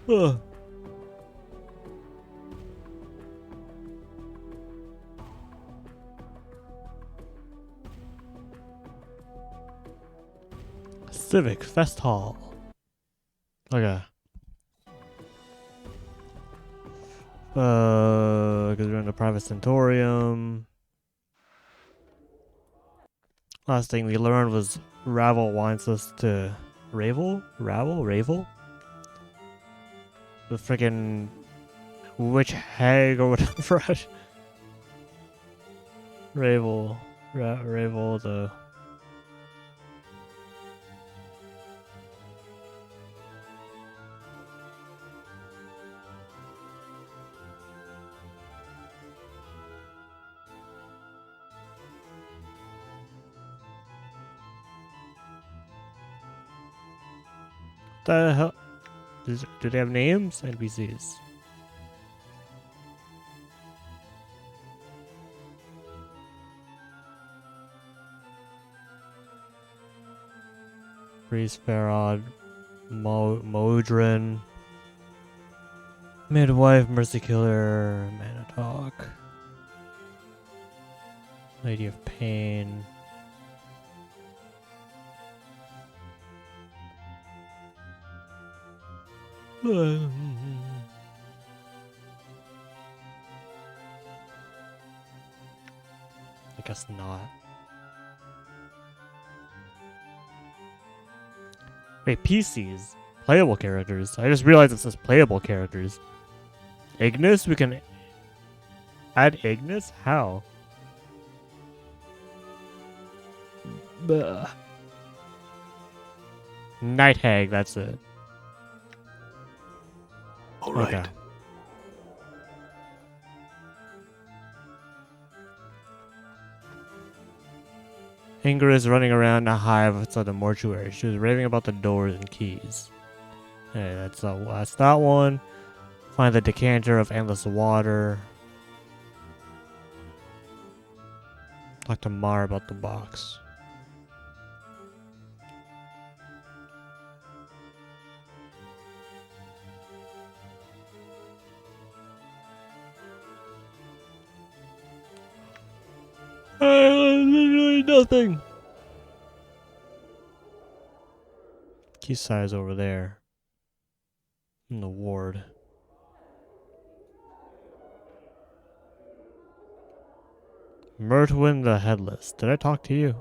Ugh. Civic Fest Hall. Okay. Because we're in the private Centaurium. Last thing we learned was Ravel wants us to Ravel? The freaking witch hag or whatever. Ravel, the hell? Do they have names? NPCs. Priest Farod, Modron, Midwife, Mercy Killer, Manatalk, Lady of Pain. I guess not. Wait, PCs? Playable characters. I just realized it says playable characters. Ignis? We can add Ignis? How? Bleh. Night Hag, that's it. All right. Okay. Ingrid is running around a hive outside the mortuary. She was raving about the doors and keys. Hey, that's that one. Find the decanter of endless water. Talk to Mar about the box. Literally nothing. Kisai's over there. In the ward. Mertwin the Headless. Did I talk to you?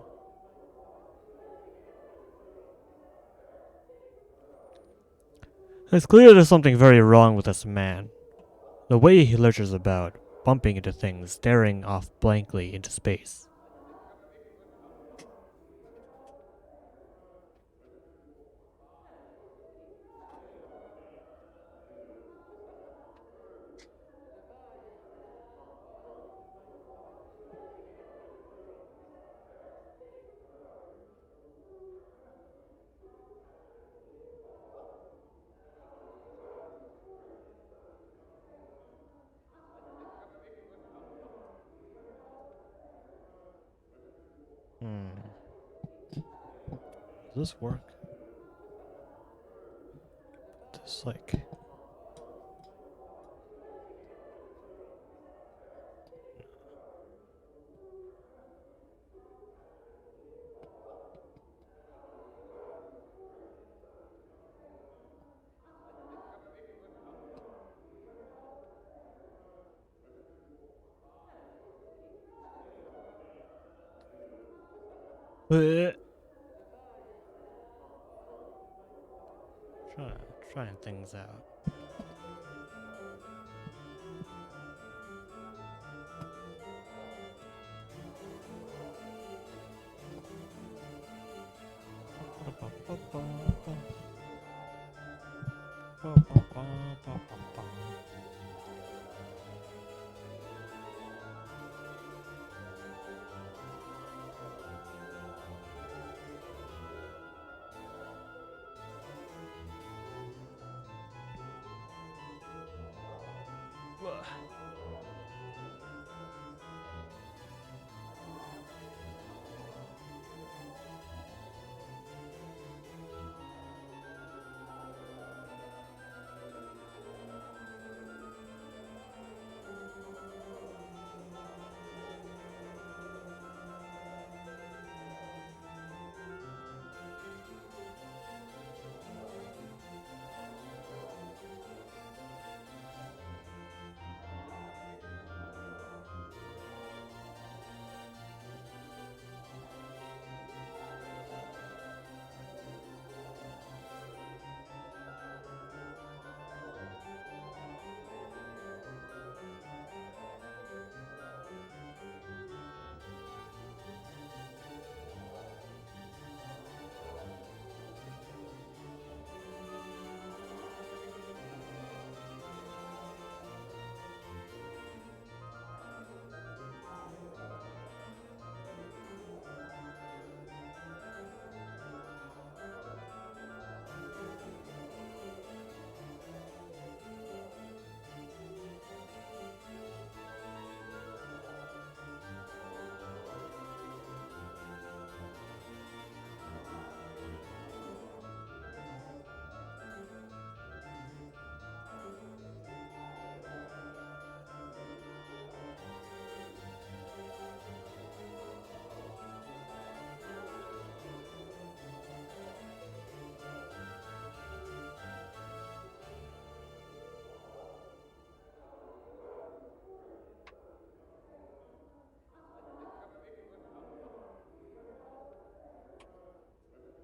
It's clear there's something very wrong with this man. The way he lurches about, bumping into things, staring off blankly into space. Does this work? Just like... Trying things out.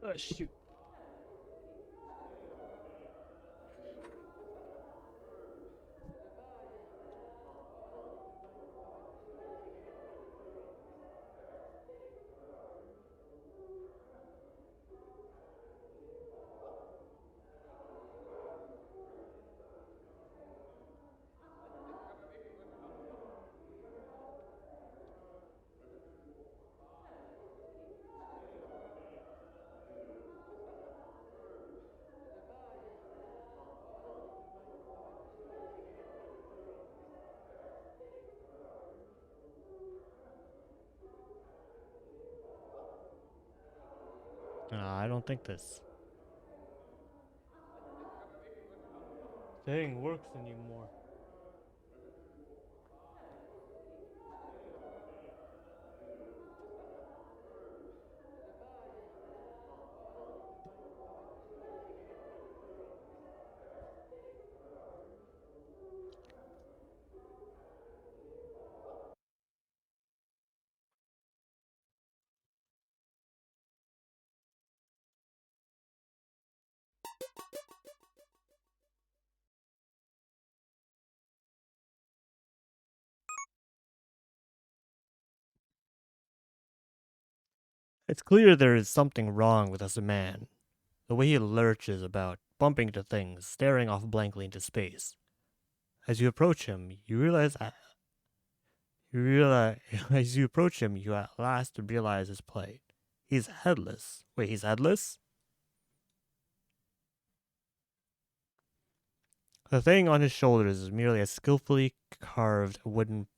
Oh, shoot. I don't think this thing works anymore. It's clear there is something wrong with us a man. The way he lurches about, bumping into things, staring off blankly into space. As you approach him, as you approach him, you at last realize his plight. He's headless. Wait, he's headless? The thing on his shoulders is merely a skillfully carved wooden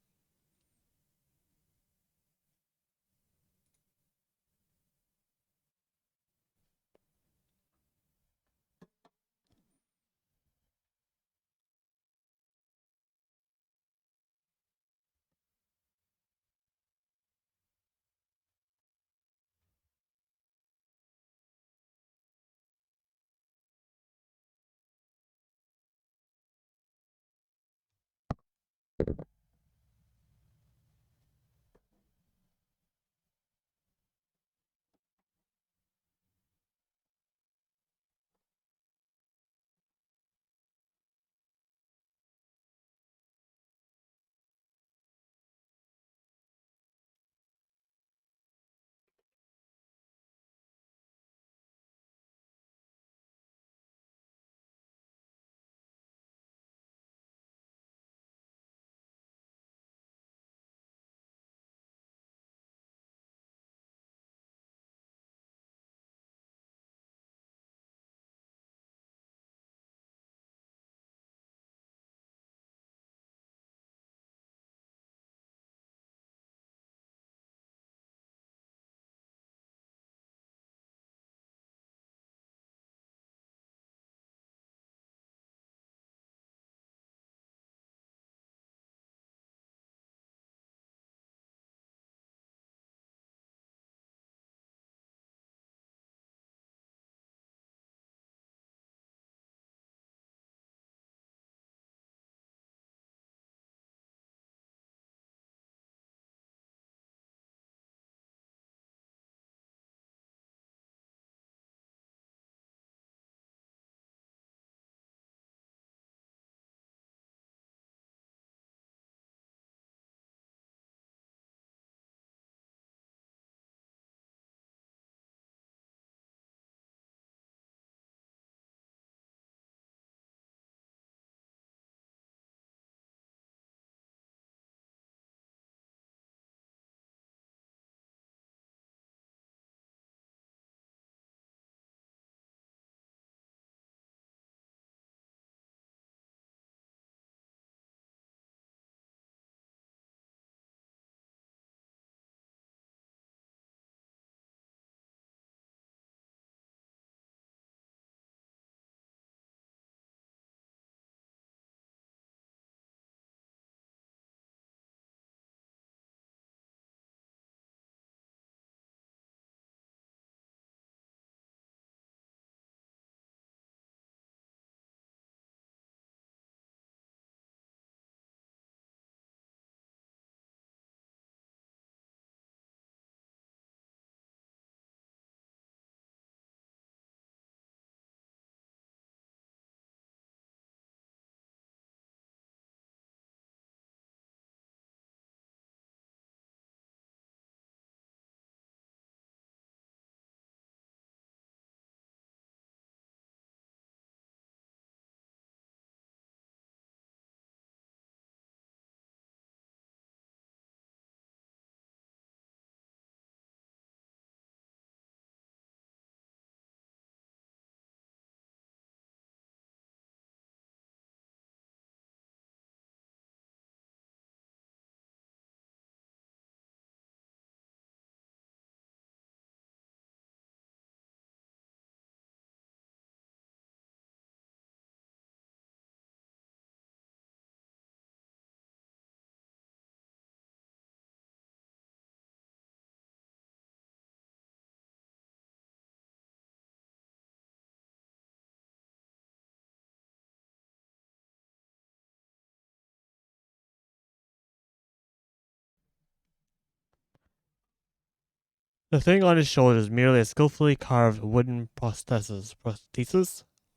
The thing on his shoulder is merely a skillfully carved wooden prosthesis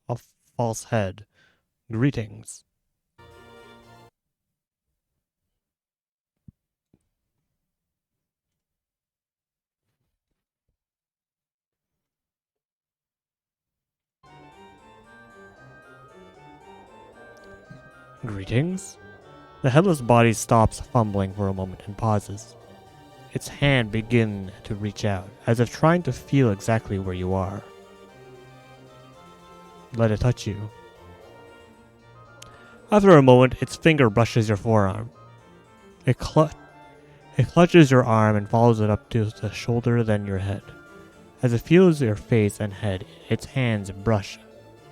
of false head. Greetings. Greetings? The headless body stops fumbling for a moment and pauses. Its hand begins to reach out, as if trying to feel exactly where you are. Let it touch you. After a moment, its finger brushes your forearm. It clutches your arm and follows it up to the shoulder, then your head. As it feels your face and head, its hands brush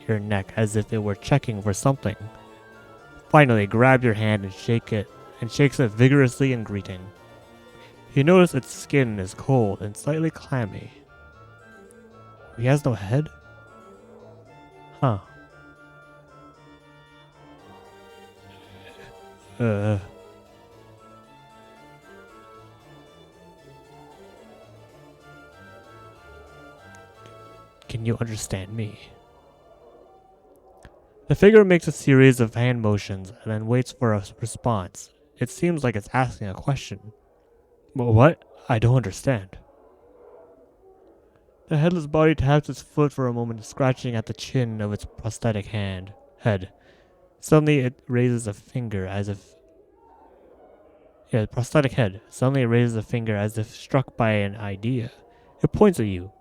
your neck as if it were checking for something. Finally, grab your hand and shakes it vigorously in greeting. You notice its skin is cold and slightly clammy. He has no head? Huh. Can you understand me? The figure makes a series of hand motions and then waits for a response. It seems like it's asking a question. What? I don't understand. The headless body taps its foot for a moment, scratching at the chin of its prosthetic head. Suddenly it raises a finger as if... Yeah, prosthetic head. Suddenly it raises a finger as if struck by an idea. It points at you,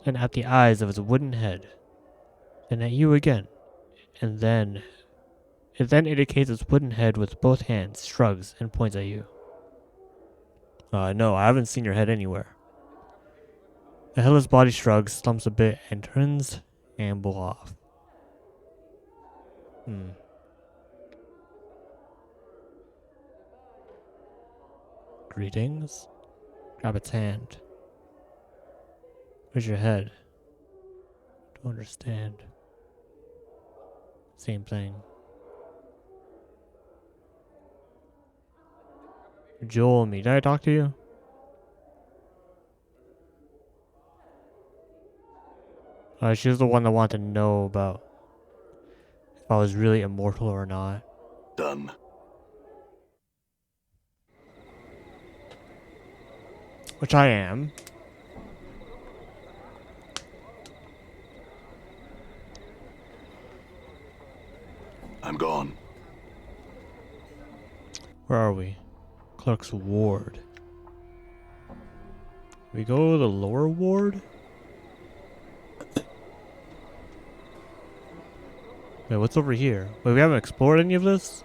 and at the eyes of its wooden head. Then at you again. And then... It then indicates its wooden head with both hands, shrugs, and points at you. No, I haven't seen your head anywhere. The headless body shrugs, stumps a bit, and turns amble off. Greetings? Grab its hand. Where's your head? Don't understand. Same thing. Joel and me. Did I talk to you? She was the one that wanted to know about if I was really immortal or not. Done. Which I am. I'm gone. Where are we? Clerk's ward. We go to the lower ward? Wait, what's over here? Wait, we haven't explored any of this?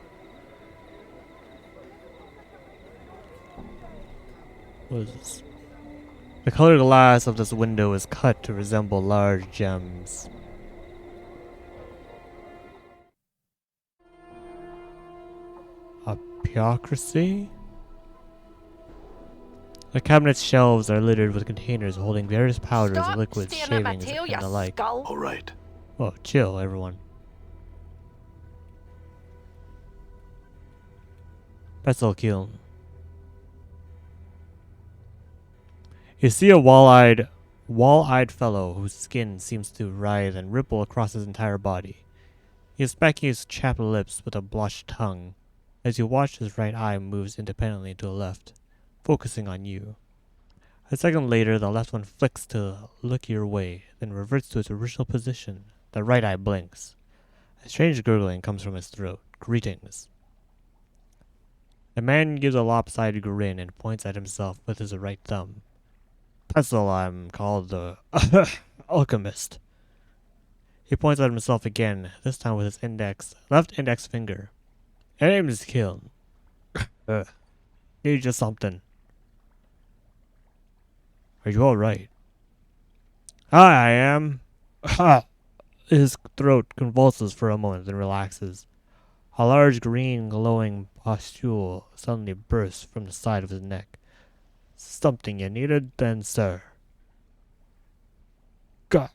What is this? The colored glass of this window is cut to resemble large gems. Apiocracy? The cabinet's shelves are littered with containers holding various powders, liquids, shavings, and the like. All right. Whoa, chill, everyone. Pretzel kiln. You see a wall-eyed fellow whose skin seems to writhe and ripple across his entire body. He is smacking his chapped lips with a blotched tongue. As you watch, his right eye moves independently to the left, focusing on you. A second later, the left one flicks to look your way, then reverts to its original position. The right eye blinks. A strange gurgling comes from his throat. Greetings. The man gives a lopsided grin and points at himself with his right thumb. Pretzel, I'm called the alchemist. He points at himself again, this time with his left index finger. My name is Kiln. Need just something. Are you alright? I am. His throat convulses for a moment, then relaxes. A large green glowing pustule suddenly bursts from the side of his neck. Something you needed then, sir. God.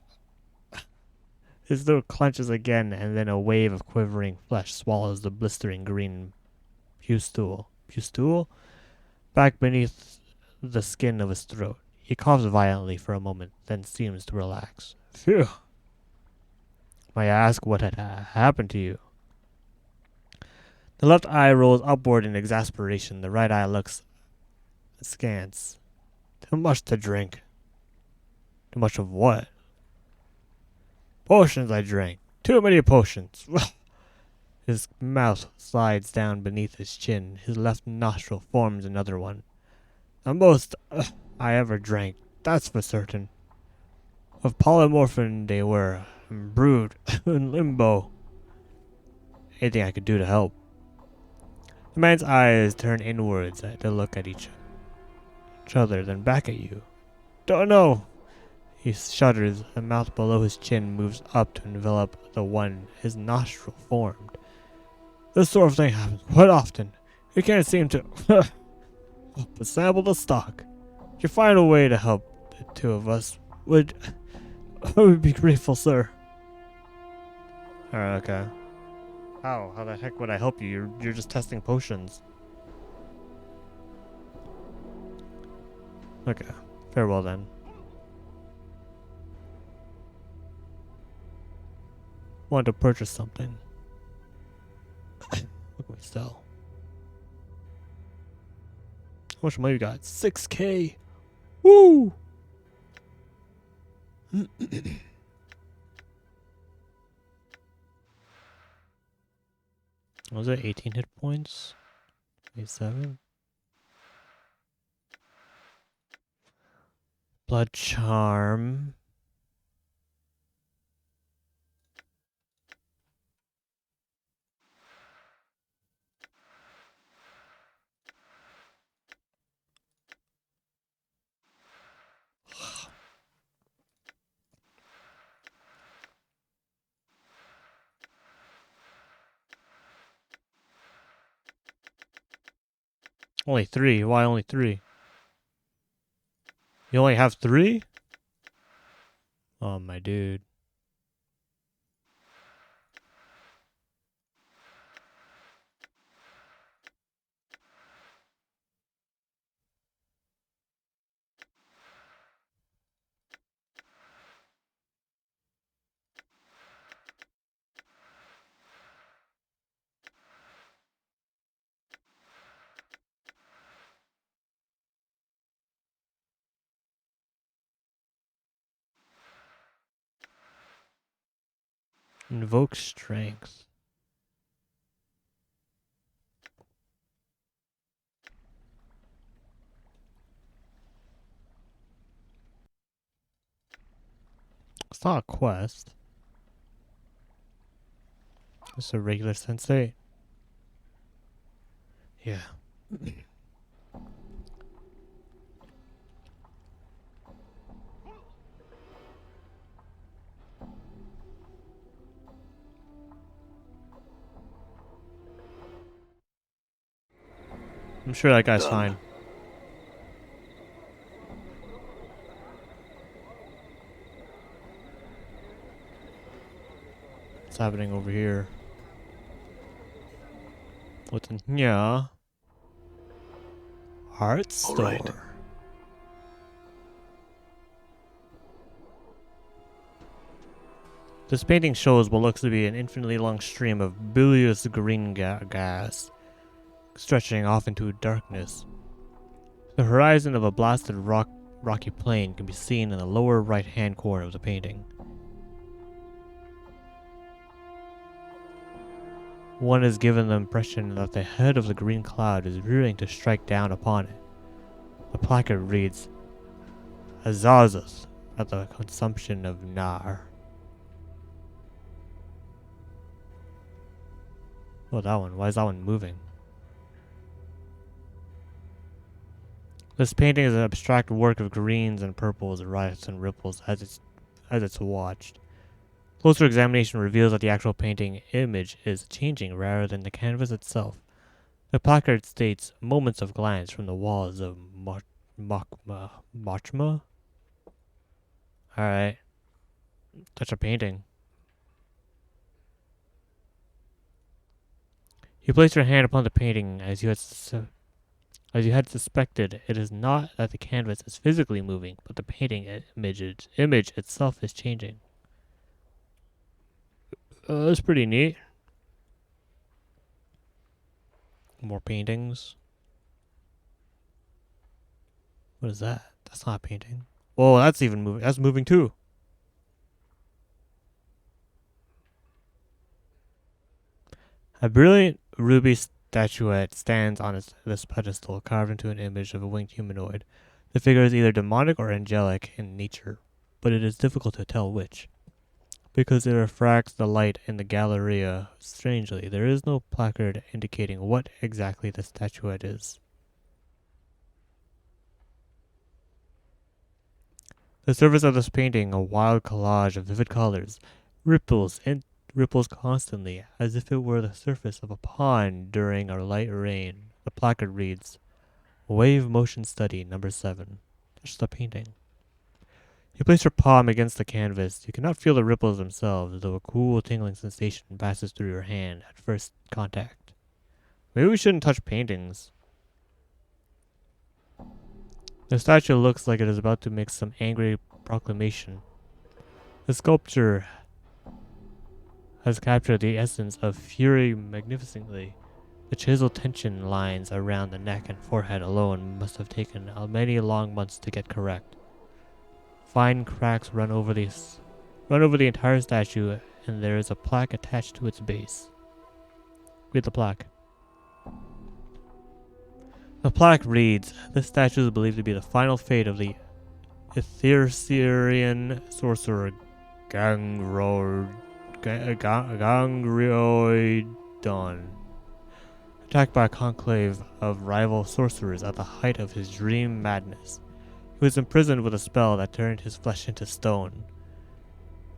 His throat clenches again, and then a wave of quivering flesh swallows the blistering green pustule back beneath the skin of his throat. He coughs violently for a moment, then seems to relax. Phew. May I ask what had happened to you? The left eye rolls upward in exasperation. The right eye looks askance. Too much to drink. Too much of what? Potions I drank. Too many potions. His mouth slides down beneath his chin. His left nostril forms another one. The most I ever drank, that's for certain. Of polymorphin they were, and brewed in limbo. Anything I could do to help. The man's eyes turn inwards to look at each other, then back at you. Don't know. He shudders. The mouth below his chin moves up to envelop the one his nostril formed. This sort of thing happens quite often. You can't seem to sample the stock. If you find a way to help the two of us, I would be grateful, sir. Alright, okay. How? How the heck would I help you? You're just testing potions. Okay. Farewell then. Want to purchase something. What can we sell? How much money you got? 6K! Woo! Was it 18 hit points? 27? Blood charm. Only 3. Why only 3? You only have 3? Oh, my dude. Invoke strength. It's not a quest. It's a regular sensei. Yeah. I'm sure that guy's Done. fine. What's happening over here? What's in here? Art store. right. This painting shows what looks to be an infinitely long stream of bilious green gas, stretching off into darkness. The horizon of a blasted rocky plain can be seen in the lower right-hand corner of the painting. One is given the impression that the head of the green cloud is rearing to strike down upon it. The placard reads, Azazel at the consumption of Nar. Oh, that one. Why is that one moving? This painting is an abstract work of greens and purples, riots and ripples as it's watched. Closer examination reveals that the actual painting image is changing rather than the canvas itself. The placard states, moments of glance from the walls of Machma? Alright. Touch a painting. You place your hand upon the painting as As you had suspected, it is not that the canvas is physically moving, but the painting image itself is changing. That's pretty neat. More paintings. What is that? That's not a painting. Whoa, that's even moving. That's moving too. A brilliant ruby statuette stands on this pedestal, carved into an image of a winged humanoid. The figure is either demonic or angelic in nature, but it is difficult to tell which. Because it refracts the light in the Galleria strangely, there is no placard indicating what exactly the statuette is. The surface of this painting, a wild collage of vivid colors, ripples constantly, as if it were the surface of a pond during a light rain. The placard reads, Wave Motion Study Number 7. That's just a painting. You place your palm against the canvas. You cannot feel the ripples themselves, though a cool tingling sensation passes through your hand at first contact. Maybe we shouldn't touch paintings. The statue looks like it is about to make some angry proclamation. The sculpture has captured the essence of fury magnificently. The chiseled tension lines around the neck and forehead alone must have taken many long months to get correct. Fine cracks run over the entire statue, and there is a plaque attached to its base. Read the plaque. The plaque reads, This statue is believed to be the final fate of the Etherean sorcerer Gangrioidon, attacked by a conclave of rival sorcerers at the height of his dream madness. He was imprisoned with a spell that turned his flesh into stone.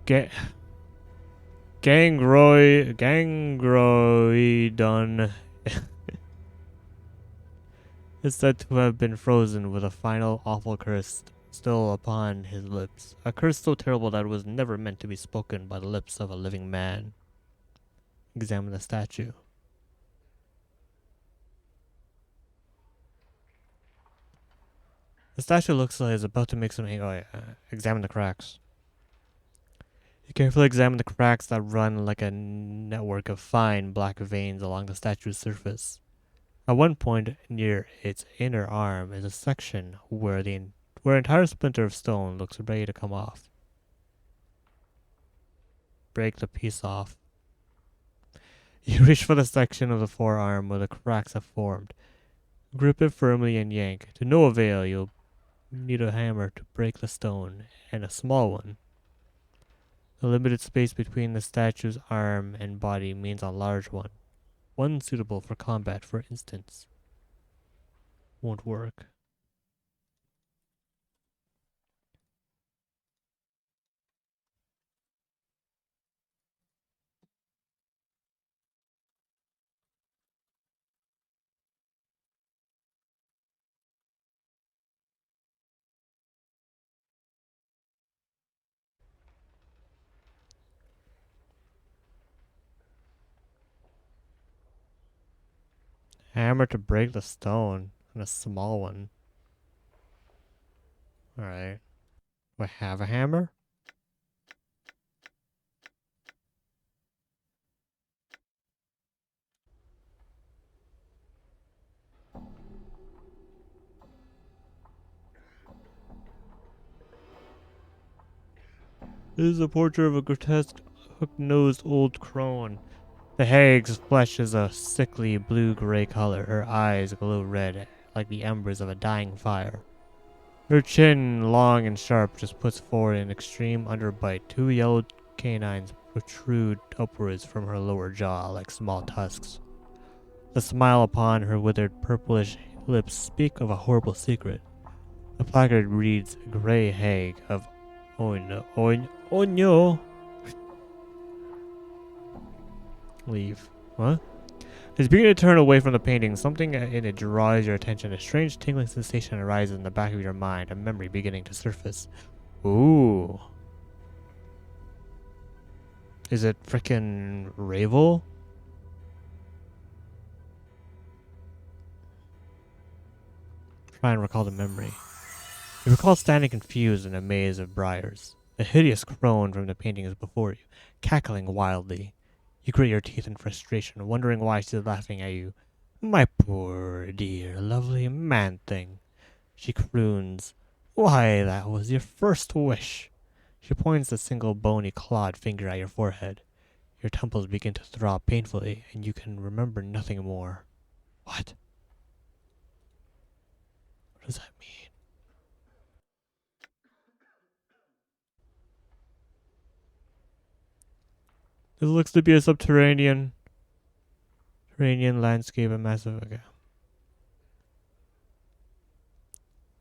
Gangrioidon is said to have been frozen with a final awful curse still upon his lips. A curse so terrible that it was never meant to be spoken by the lips of a living man. Examine the statue. The statue looks like it's about to make some... examine the cracks. You carefully examine the cracks that run like a network of fine black veins along the statue's surface. At one point near its inner arm is a section where an entire splinter of stone looks ready to come off. Break the piece off. You reach for the section of the forearm where the cracks have formed. Grip it firmly and yank. To no avail, you'll need a hammer to break the stone, and a small one. The limited space between the statue's arm and body means a large one. One suitable for combat, for instance. Won't work. Hammer to break the stone, and a small one. Alright. Do I have a hammer? This is a portrait of a grotesque, hook-nosed old crone. The hag's flesh is a sickly blue-gray color. Her eyes glow red, like the embers of a dying fire. Her chin, long and sharp, just puts forward an extreme underbite. Two yellow canines protrude upwards from her lower jaw like small tusks. The smile upon her withered purplish lips speak of a horrible secret. The placard reads, Grey Hag of Onyo. Leave. What? As you begin to turn away from the painting, something in it draws your attention. A strange tingling sensation arises in the back of your mind, a memory beginning to surface. Ooh. Is it frickin' Ravel? Try and recall the memory. You recall standing confused in a maze of briars. A hideous crone from the painting is before you, cackling wildly. You grit your teeth in frustration, wondering why she's laughing at you. My poor, dear, lovely man-thing. She croons. Why, that was your first wish. She points a single bony clawed finger at your forehead. Your temples begin to throb painfully, and you can remember nothing more. What? What does that mean? This looks to be a subterranean landscape, a massive. Okay.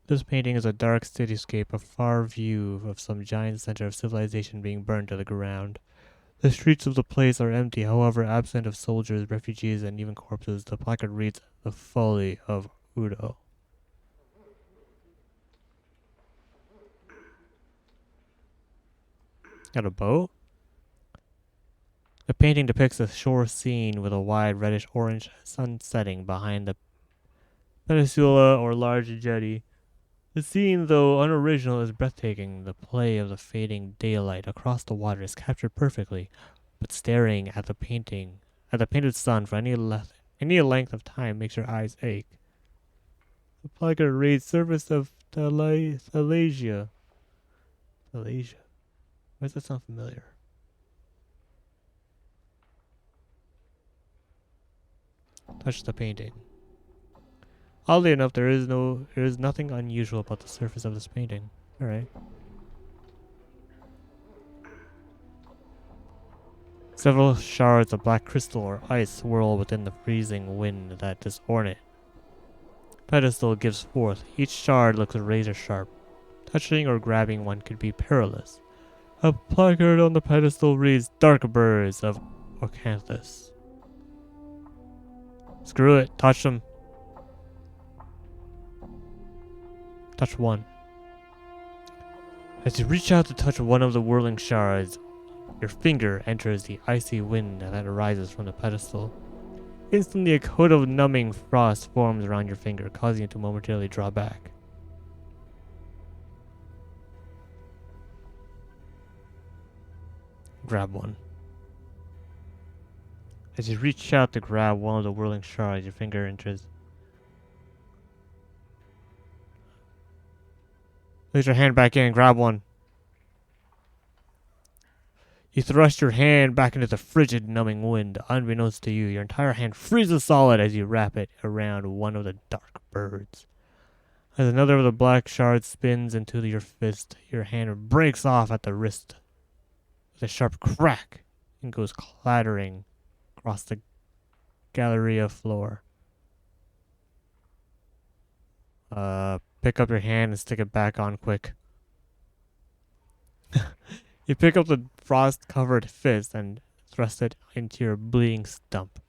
This painting is a dark cityscape, a far view of some giant center of civilization being burned to the ground. The streets of the place are empty, however, absent of soldiers, refugees, and even corpses. The placard reads, "The Folly of Udo." Got a boat? The painting depicts a shore scene with a wide reddish-orange sun setting behind the peninsula or large jetty. The scene, though unoriginal, is breathtaking. The play of the fading daylight across the water is captured perfectly, but staring at the painted sun for any length of time makes your eyes ache. The placard reads, "Service of Thalasia." Thalasia? Why does that sound familiar? Touch the painting. Oddly enough, there is nothing unusual about the surface of this painting. Alright. Several shards of black crystal or ice swirl within the freezing wind that this ornate pedestal gives forth. Each shard looks razor sharp. Touching or grabbing one could be perilous. A placard on the pedestal reads, "Dark Birds of Orcanthus." Screw it, touch them. Touch one. As you reach out to touch one of the whirling shards, your finger enters the icy wind that arises from the pedestal. Instantly, a coat of numbing frost forms around your finger, causing you to momentarily draw back. Grab one. As you reach out to grab one of the whirling shards, your finger enters. Place your hand back in and grab one. You thrust your hand back into the frigid, numbing wind. Unbeknownst to you, your entire hand freezes solid as you wrap it around one of the dark birds. As another of the black shards spins into your fist, your hand breaks off at the wrist with a sharp crack and goes clattering across the Galleria floor. Pick up your hand and stick it back on quick. You pick up the frost-covered fist and thrust it into your bleeding stump.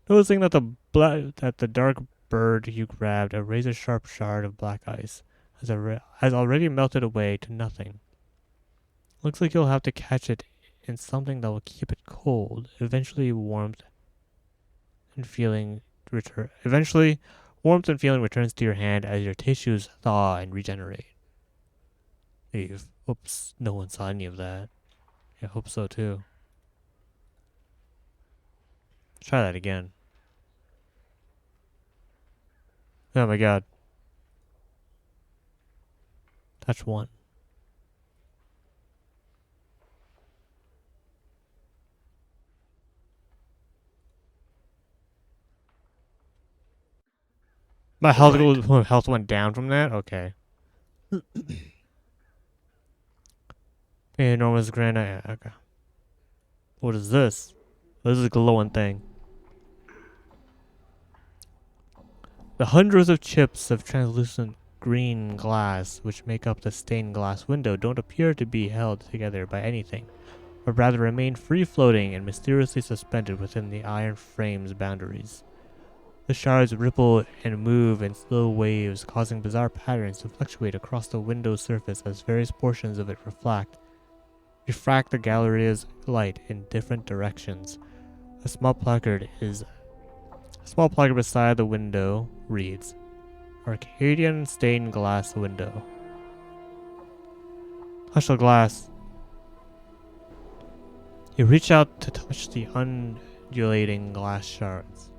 Noticing that the dark bird you grabbed, a razor-sharp shard of black ice, has already melted away to nothing. Looks like you'll have to catch it in something that will keep it cold. Eventually, warmth and feeling returns to your hand as your tissues thaw and regenerate. Leave. Oops, no one saw any of that. I hope so too. Try that again. Oh my god. Touch one. My health went down from that? Okay. Enormous granite. Okay. What is this? This is a glowing thing. The hundreds of chips of translucent green glass which make up the stained glass window don't appear to be held together by anything, but rather remain free-floating and mysteriously suspended within the iron frame's boundaries. The shards ripple and move in slow waves, causing bizarre patterns to fluctuate across the window's surface as various portions of it refract the Galleria's light in different directions. A small placard beside the window reads, Arcadian stained glass window. Touch the glass. You reach out to touch the undulating glass shards.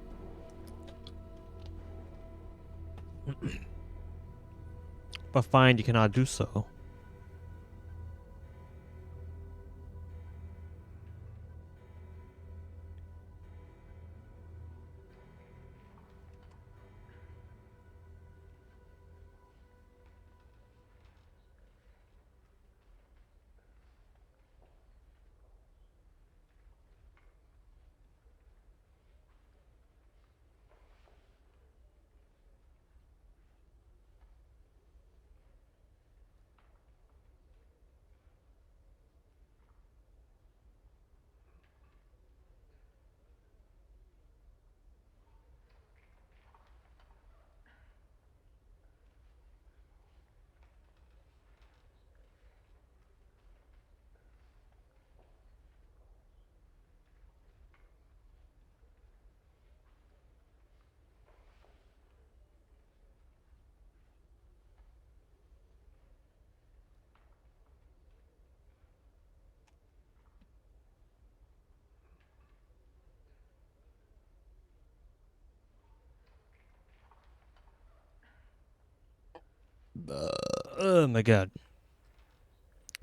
But find you cannot do so. Oh my god.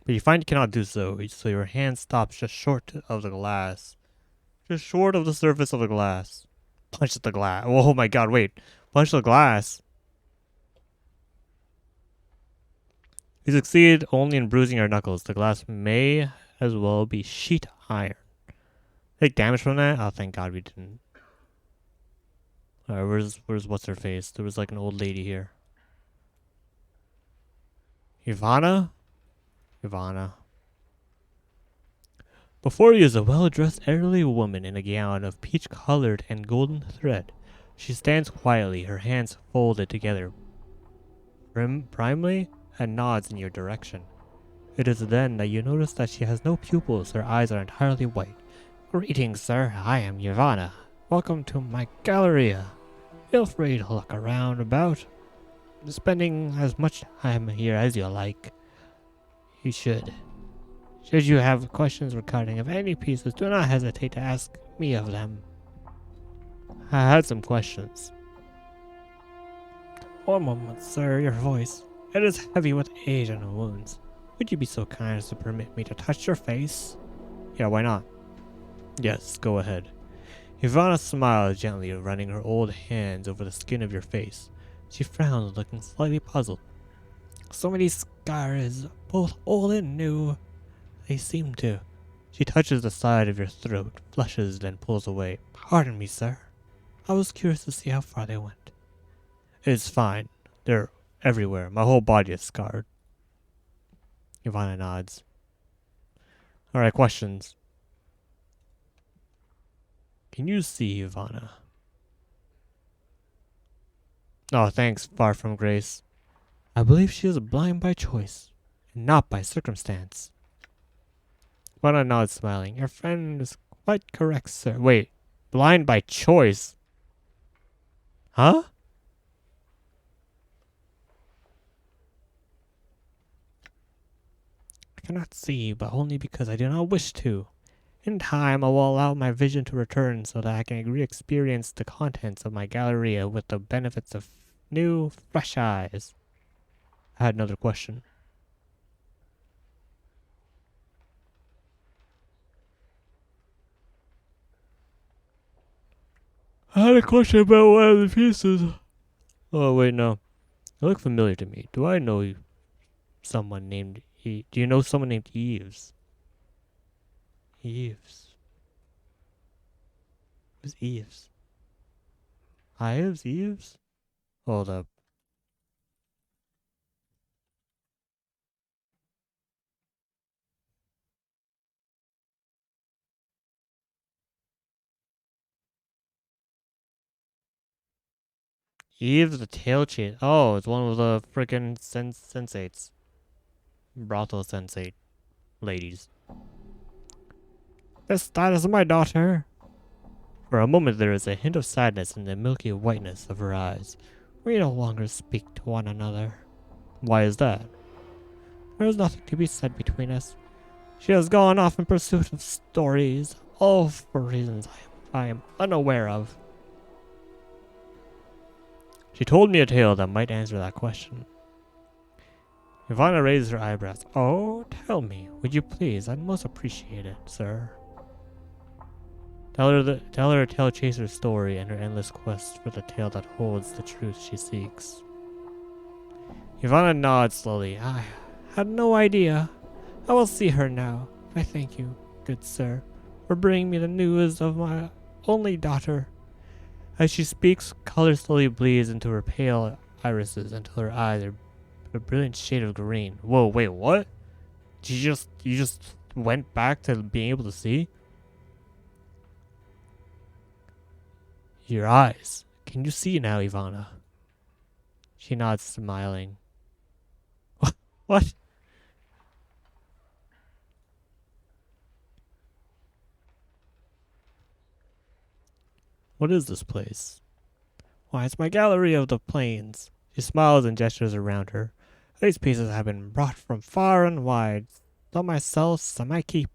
But you find you cannot do so, so your hand stops just short of the glass. Just short of the surface of the glass. Punch the glass. Oh my god, wait. Punch the glass. You succeed only in bruising your knuckles. The glass may as well be sheet iron. Take damage from that? Oh, thank god we didn't. Alright, where's what's her face? There was like an old lady here. Ivana? Ivana. Before you is a well-dressed elderly woman in a gown of peach-colored and golden thread. She stands quietly, her hands folded together, primly, and nods in your direction. It is then that you notice that she has no pupils, her eyes are entirely white. Greetings, sir. I am Ivana. Welcome to my Galleria. Feel free to look around about, spending as much time here as you like. You should. Should you have questions regarding of any pieces, do not hesitate to ask me of them. I had some questions. One moment, sir, your voice. It is heavy with age and wounds. Would you be so kind as to permit me to touch your face? Yeah, why not? Yes, go ahead. Ivana smiled gently, running her old hands over the skin of your face. She frowned, looking slightly puzzled. So many scars, both old and new. They seem to. She touches the side of your throat, flushes, then pulls away. Pardon me, sir. I was curious to see how far they went. It's fine. They're everywhere. My whole body is scarred. Ivana nods. Alright, questions. Can you see Ivana? Oh, thanks, far from grace. I believe she is blind by choice, and not by circumstance. Ivana nods, smiling. Your friend is quite correct, sir. Wait, blind by choice? Huh? I cannot see, but only because I do not wish to. In time, I will allow my vision to return so that I can re-experience the contents of my Galleria with the benefits of new, fresh eyes. I had another question. I had a question about one of the pieces. Oh, wait, no. You look familiar to me. Do I know someone named Do you know someone named Eves? Eves. Who's Eves? Ives? Eves? Hold up. Eve the tail chain. Oh, it's one of the freaking sensates. Brothel sensate ladies. That is my daughter. For a moment there is a hint of sadness in the milky whiteness of her eyes. We no longer speak to one another. Why is that? There is nothing to be said between us. She has gone off in pursuit of stories, all for reasons I am unaware of. She told me a tale that might answer that question. Ivana raised her eyebrows. Oh, tell me, would you please? I'd most appreciate it, sir. Tell her tale chaser's story and her endless quest for the tale that holds the truth she seeks. Ivana nods slowly. I had no idea. I will see her now. I thank you, good sir, for bringing me the news of my only daughter. As she speaks, color slowly bleeds into her pale irises until her eyes are a brilliant shade of green. Whoa, wait, what? You just went back to being able to see? Your eyes. Can you see now, Ivana? She nods, smiling. What? What is this place? Why, it's my gallery of the plains. She smiles and gestures around her. These pieces have been brought from far and wide. Some I sell, some I keep.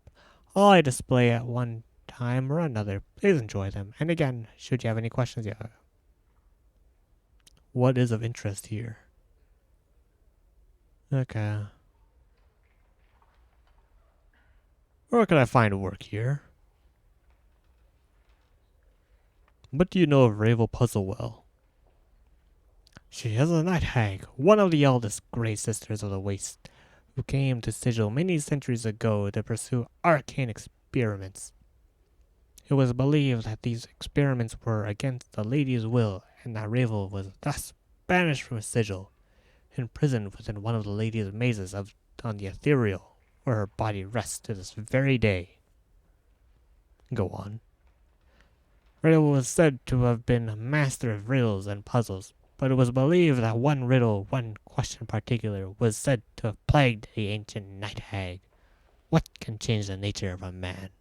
All I display at one time or another. Please enjoy them. And again, should you have any questions, yeah. What is of interest here? Okay. Where can I find work here? What do you know of Ravel Puzzlewell? She is a night hag, one of the eldest Grey Sisters of the Waste, who came to Sigil many centuries ago to pursue arcane experiments. It was believed that these experiments were against the lady's will, and that Ravel was thus banished from Sigil, imprisoned within one of the lady's mazes on the ethereal, where her body rests to this very day. Go on. Ravel was said to have been a master of riddles and puzzles, but it was believed that one riddle, one question in particular, was said to have plagued the ancient night hag. What can change the nature of a man?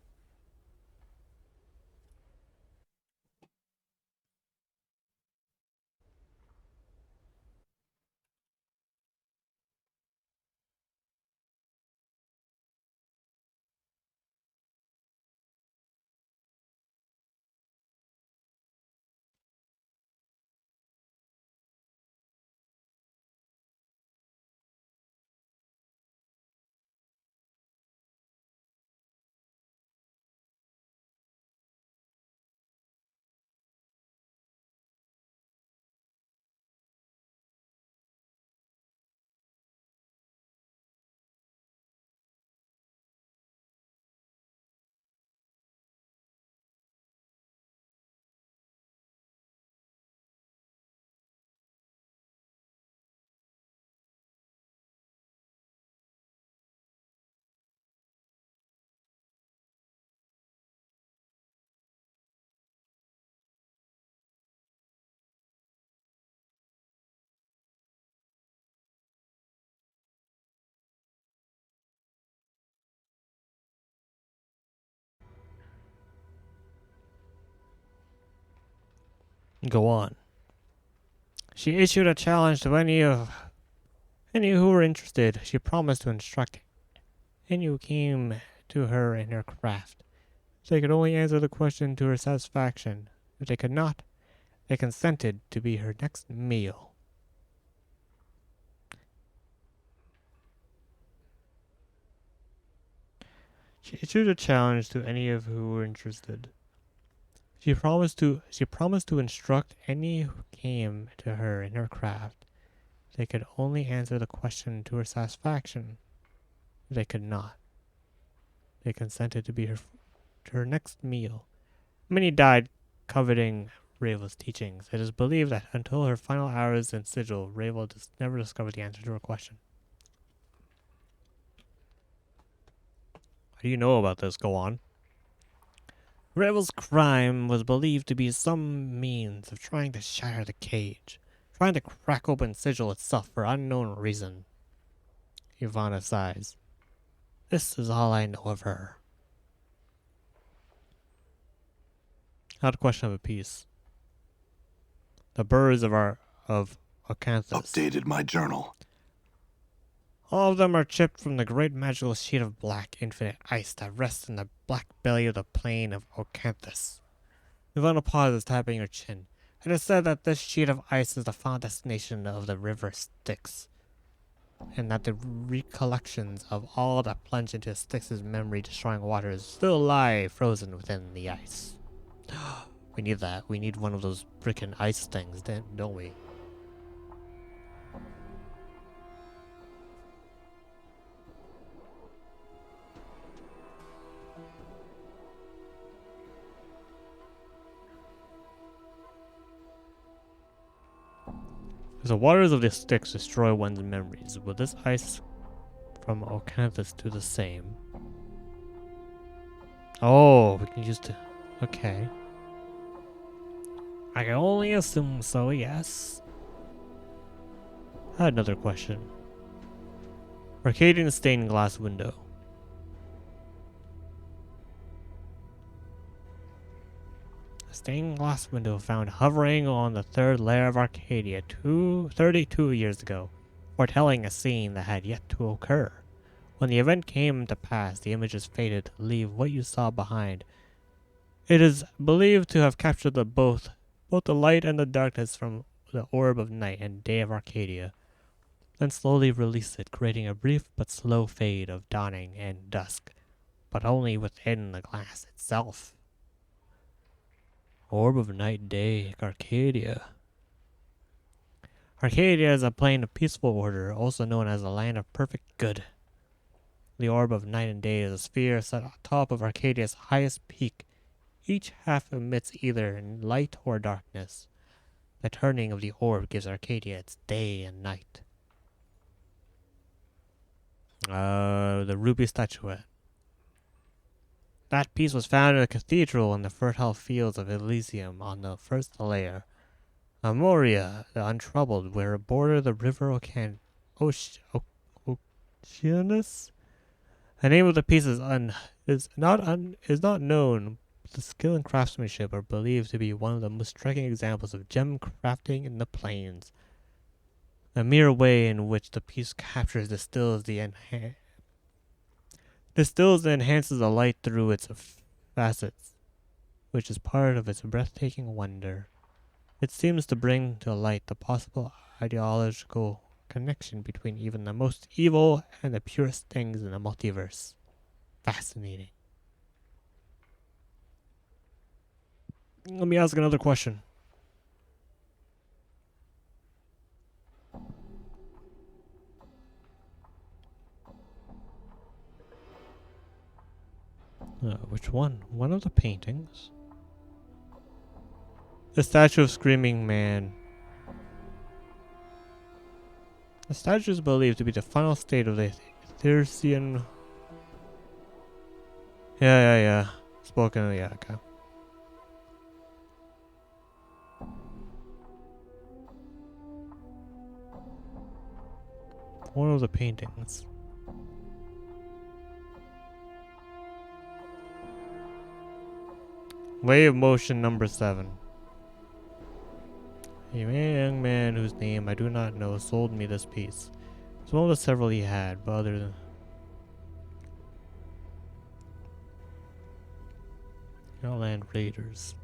Go on. She issued a challenge to any who were interested. She promised to instruct any who came to her in her craft. They could only answer the question to her satisfaction. If they could not, they consented to be her next meal. She issued a challenge to any of who were interested. She promised to instruct any who came to her in her craft. They could only answer the question to her satisfaction. They could not. They consented to be her next meal. Many died coveting Ravel's teachings. It is believed that until her final hours in Sigil, Ravel never discovered the answer to her question. What do you know about this? Go on. Ravel's crime was believed to be some means of trying to shatter the cage, trying to crack open Sigil itself for unknown reason. Ivana sighs. This is all I know of her. Not a question of a piece. The birds of Ocanthus. Updated my journal. All of them are chipped from the great magical sheet of black infinite ice that rests in the black belly of the plain of Ocanthus. Ivana pauses, tapping her chin. It is said that this sheet of ice is the final destination of the river Styx, and that the recollections of all that plunged into Styx's memory-destroying waters still lie frozen within the ice. We need that. We need one of those frickin' ice things, don't we? As the waters of the Styx destroy one's memories, will this ice from Ocanthus do the same? Oh, we can use the... Okay. I can only assume so, yes. I had another question. Arcadian stained glass window. A stained glass window found hovering on the third layer of Arcadia 32 years ago, foretelling a scene that had yet to occur. When the event came to pass, the images faded to leave what you saw behind. It is believed to have captured both the light and the darkness from the orb of night and day of Arcadia, then slowly released it, creating a brief but slow fade of dawning and dusk, but only within the glass itself. Orb of night day, Arcadia. Arcadia is a plane of peaceful order, also known as the land of perfect good. The orb of night and day is a sphere set on top of Arcadia's highest peak. Each half emits either light or darkness. The turning of the orb gives Arcadia its day and night. The ruby statuette. That piece was found in a cathedral in the fertile fields of Elysium on the first layer. Amoria, the untroubled, where it bordered the river Oceanus. The name of the piece is not known. But the skill and craftsmanship are believed to be one of the most striking examples of gem crafting in the plains. The mere way in which the piece captures distills and enhances the light through its facets, which is part of its breathtaking wonder. It seems to bring to light the possible ideological connection between even the most evil and the purest things in the multiverse. Fascinating. Let me ask another question. Which one? One of the paintings? The statue of Screaming Man. The statue is believed to be the final state of the Thirsian. Yeah. Spoken, yeah, okay. One of the paintings. Way of Motion number 7. A young man whose name I do not know sold me this piece. It's one of the several he had, but other than... Land Raiders.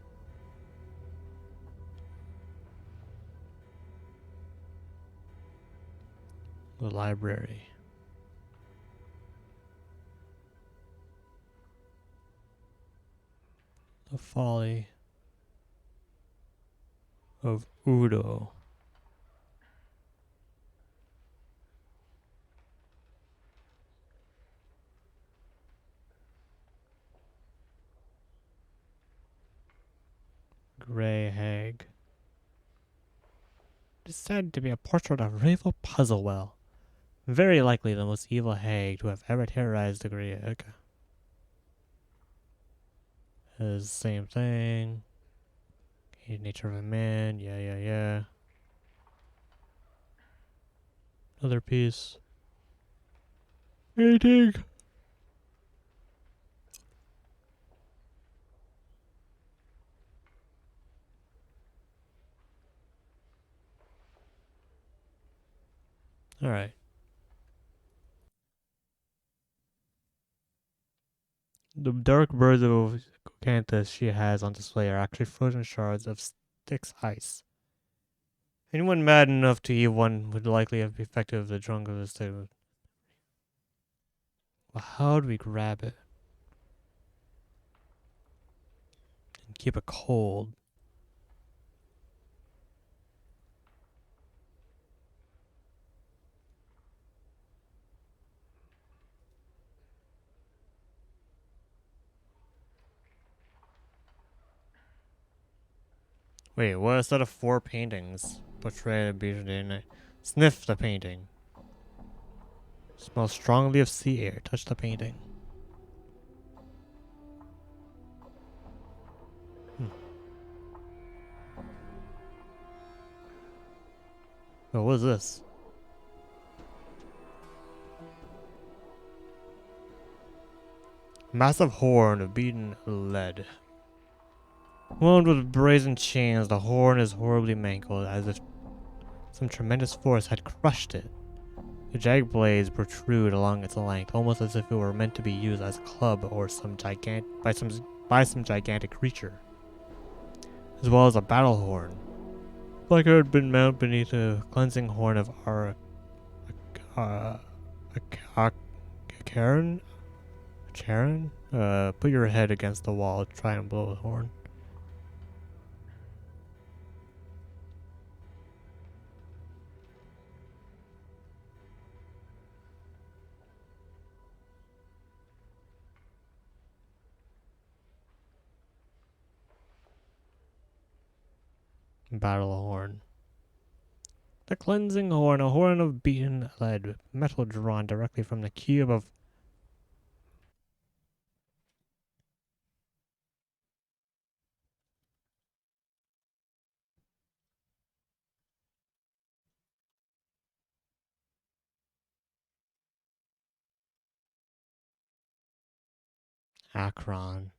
The library. The Folly of Udo. Grey Hag. It is said to be a portrait of Ravel Puzzlewell, very likely the most evil hag to have ever terrorized the Grey Hag. Is the same thing. Nature of a Man, yeah. Another piece. Painting. Alright. The dark birds of Canthus she has on display are actually frozen shards of Styx ice. Anyone mad enough to eat one would likely have the effect of the drunk of the state. Well, how do we grab it and keep it cold? Wait, what? A set of 4 paintings portray a beautiful day and night. Sniff the painting. Smell strongly of sea air. Touch the painting. Oh, what is this? Massive horn of beaten lead. Wound with brazen chains, the horn is horribly mangled, as if some tremendous force had crushed it. The jagged blades protrude along its length, almost as if it were meant to be used as a club or by some gigantic creature, as well as a battle horn. Like it had been mounted beneath a cleansing horn of Charon? Charon? Put your head against the wall, try and blow the horn. Battle horn. The cleansing horn, a horn of beaten lead, metal drawn directly from the cube of Akron.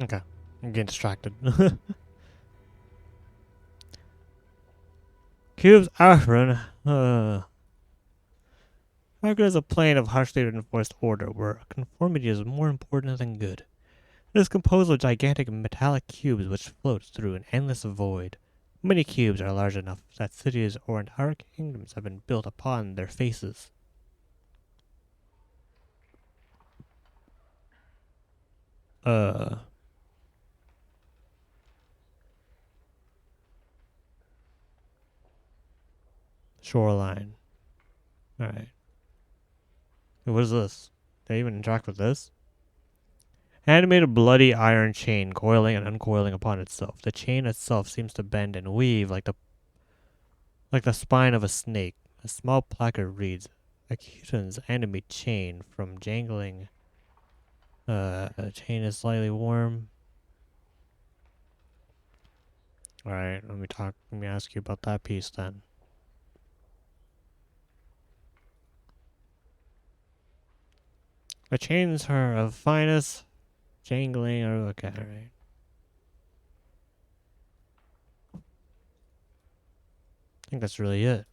Okay. I'm getting distracted. Cubes Ashran. Margaret is a plane of harshly enforced order where conformity is more important than good. It is composed of gigantic metallic cubes which float through an endless void. Many cubes are large enough that cities or entire kingdoms have been built upon their faces. Shoreline. Alright. What is this? Did I even interact with this? Animated bloody iron chain coiling and uncoiling upon itself. The chain itself seems to bend and weave like the spine of a snake. A small placard reads, Akutan's enemy chain from jangling. The chain is slightly warm. Alright, let me ask you about that piece then. The chains are of finest jangling or okay, alright. I think that's really it.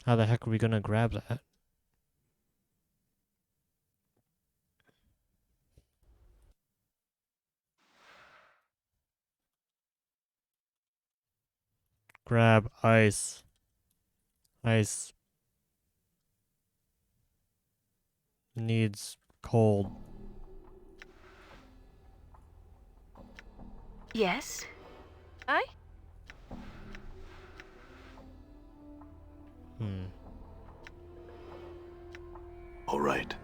How the heck are we gonna grab that? Grab ice. Ice needs cold. Yes? I? All right.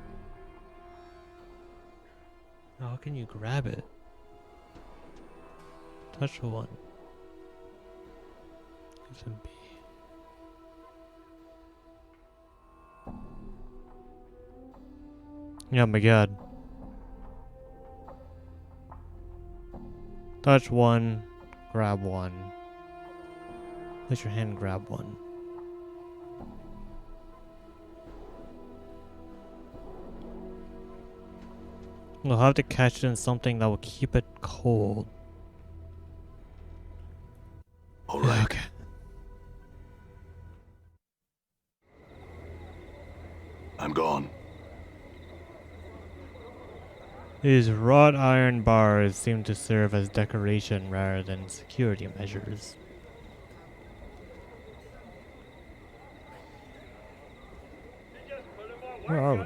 How can you grab it? Touch one. Gives him B. Oh my god. Touch one, grab one. Place your hand, grab one. We'll have to catch it in something that will keep it cold. All right. Okay. I'm gone. These wrought iron bars seem to serve as decoration rather than security measures. Where are we?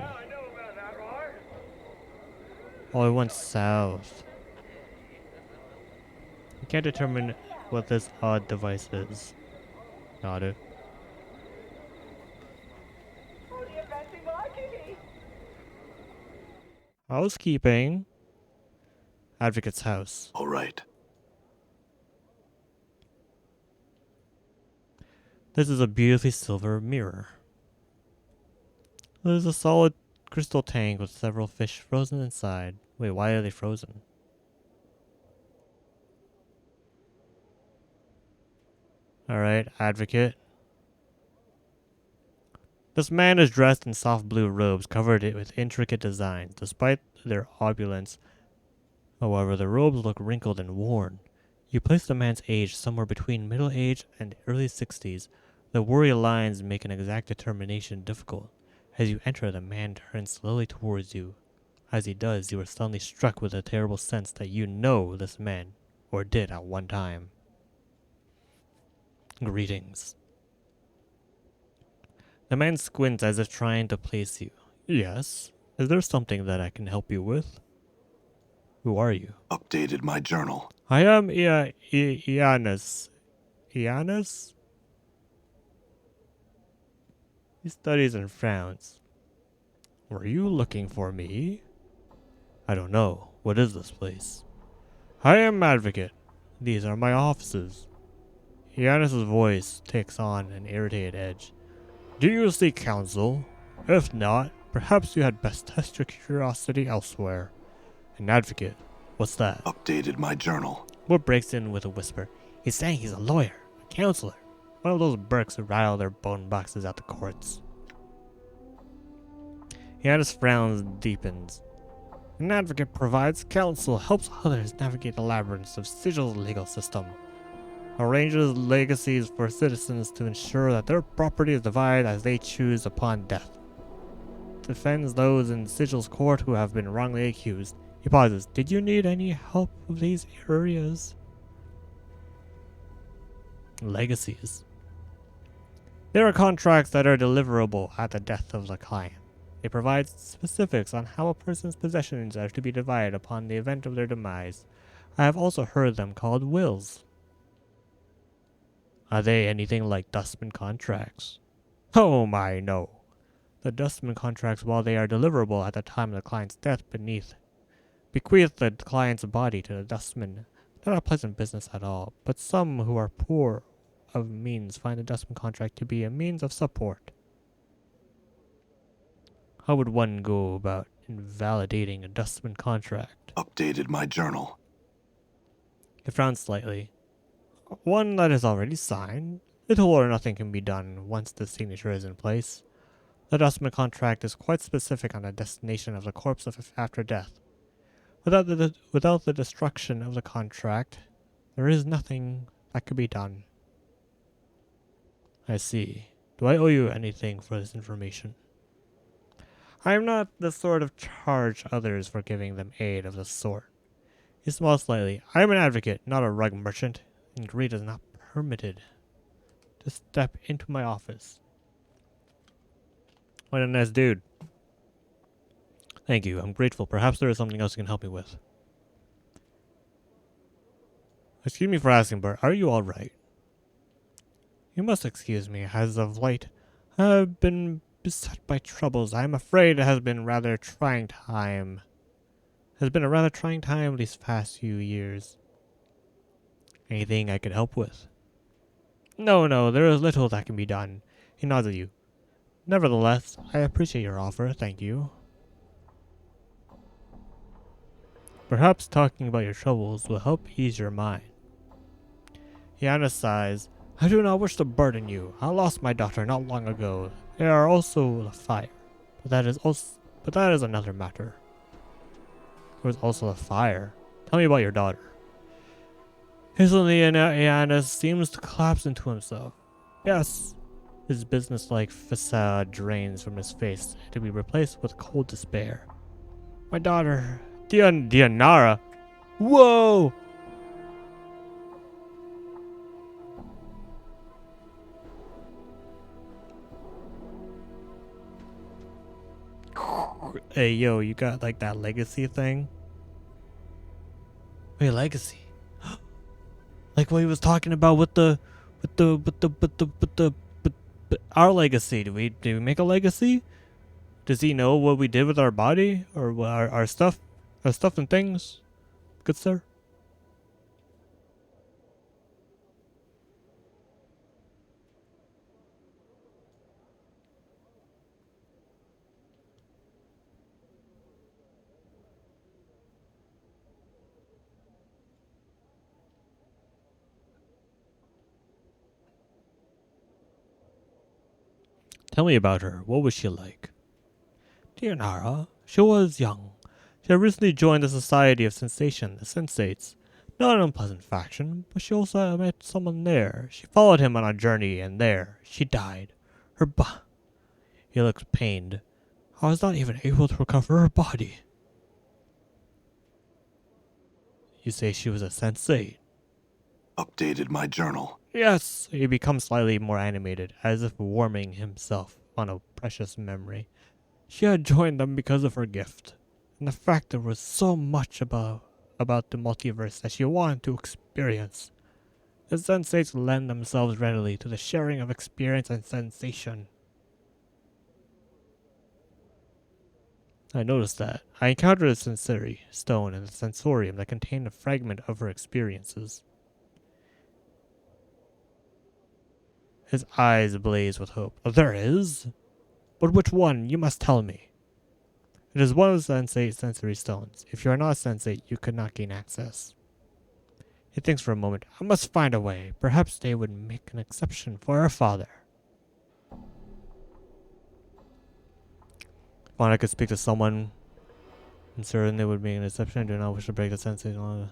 Oh, it went south. I can't determine what this odd device is. Got it. Housekeeping. Advocate's house. All right. This is a beautifully silver mirror. There's a solid crystal tank with several fish frozen inside. Wait, why are they frozen? Alright, advocate. This man is dressed in soft blue robes covered with intricate designs. Despite their opulence, however, the robes look wrinkled and worn. You place the man's age somewhere between middle age and early 60s. The worry lines make an exact determination difficult. As you enter, the man turns slowly towards you. As he does, you are suddenly struck with a terrible sense that you know this man, or did at one time. Greetings. The man squints as if trying to place you. Yes? Is there something that I can help you with? Who are you? Updated my journal. I am Ianus. Ianus? He studies and frowns. Were you looking for me? I don't know. What is this place? I am Advocate. These are my offices. Ianus' voice takes on an irritated edge. Do you seek counsel? If not, perhaps you had best test your curiosity elsewhere. An advocate? What's that? Updated my journal. Wood breaks in with a whisper. He's saying he's a lawyer, a counselor. One of those Burks who rattle their bone boxes at the courts. Ianus' frowns deepens. An advocate provides counsel, helps others navigate the labyrinths of Sigil's legal system, arranges legacies for citizens to ensure that their property is divided as they choose upon death, defends those in Sigil's court who have been wrongly accused. He pauses. Did you need any help of these areas? Legacies. There are contracts that are deliverable at the death of the client. They provide specifics on how a person's possessions are to be divided upon the event of their demise. I have also heard them called wills. Are they anything like Dustman contracts? Oh my, no. The Dustman contracts, while they are deliverable at the time of the client's death, bequeath the client's body to the Dustman. Not a pleasant business at all, but some who are poor of means find the Dustman contract to be a means of support. How would one go about invalidating a Dustman contract? Updated my journal. He frowns slightly. One that is already signed. Little or nothing can be done once the signature is in place. The Dustman contract is quite specific on the destination of the corpse after death. Without the destruction of the contract, there is nothing that could be done. I see. Do I owe you anything for this information? I am not the sort of charge others for giving them aid of the sort. He smiles slightly. I am an advocate, not a rug merchant, and greed is not permitted. To step into my office. What a nice dude. Thank you, I'm grateful. Perhaps there is something else you can help me with. Excuse me for asking, but are you alright? You must excuse me, as of late I have been beset by troubles. I am afraid it has been a rather trying time. These past few years. Anything I could help with? No, there is little that can be done. He nods at you. Nevertheless, I appreciate your offer, thank you. Perhaps talking about your troubles will help ease your mind. Yana sighs. I do not wish to burden you. I lost my daughter not long ago. There are also the fire. But that is another matter. There was also a fire. Tell me about your daughter. Hastily, Iannis seems to collapse into himself. Yes. His businesslike facade drains from his face to be replaced with cold despair. My daughter, Dianara. Whoa! Hey, yo, you got like that legacy thing? Wait, legacy? Like what he was talking about with our legacy. Did we make a legacy? Does he know what we did with our body or our stuff and things? Good sir. Tell me about her. What was she like? Dear Nara, she was young. She had recently joined the Society of Sensation, the Sensates. Not an unpleasant faction, but she also met someone there. She followed him on a journey, and there, she died. He looked pained. I was not even able to recover her body. You say she was a sensate? Updated my journal. Yes, he becomes slightly more animated, as if warming himself on a precious memory. She had joined them because of her gift, and the fact there was so much about the multiverse that she wanted to experience. The sensates lend themselves readily to the sharing of experience and sensation. I noticed that. I encountered a sensory stone in the sensorium that contained a fragment of her experiences. His eyes blaze with hope. Oh, there is? But which one? You must tell me. It is one of the sensate sensory stones. If you are not a sensate, you could not gain access. He thinks for a moment. I must find a way. Perhaps they would make an exception for our father. If I could speak to someone I'm certain they would make an exception. I do not wish to break the sensei longer.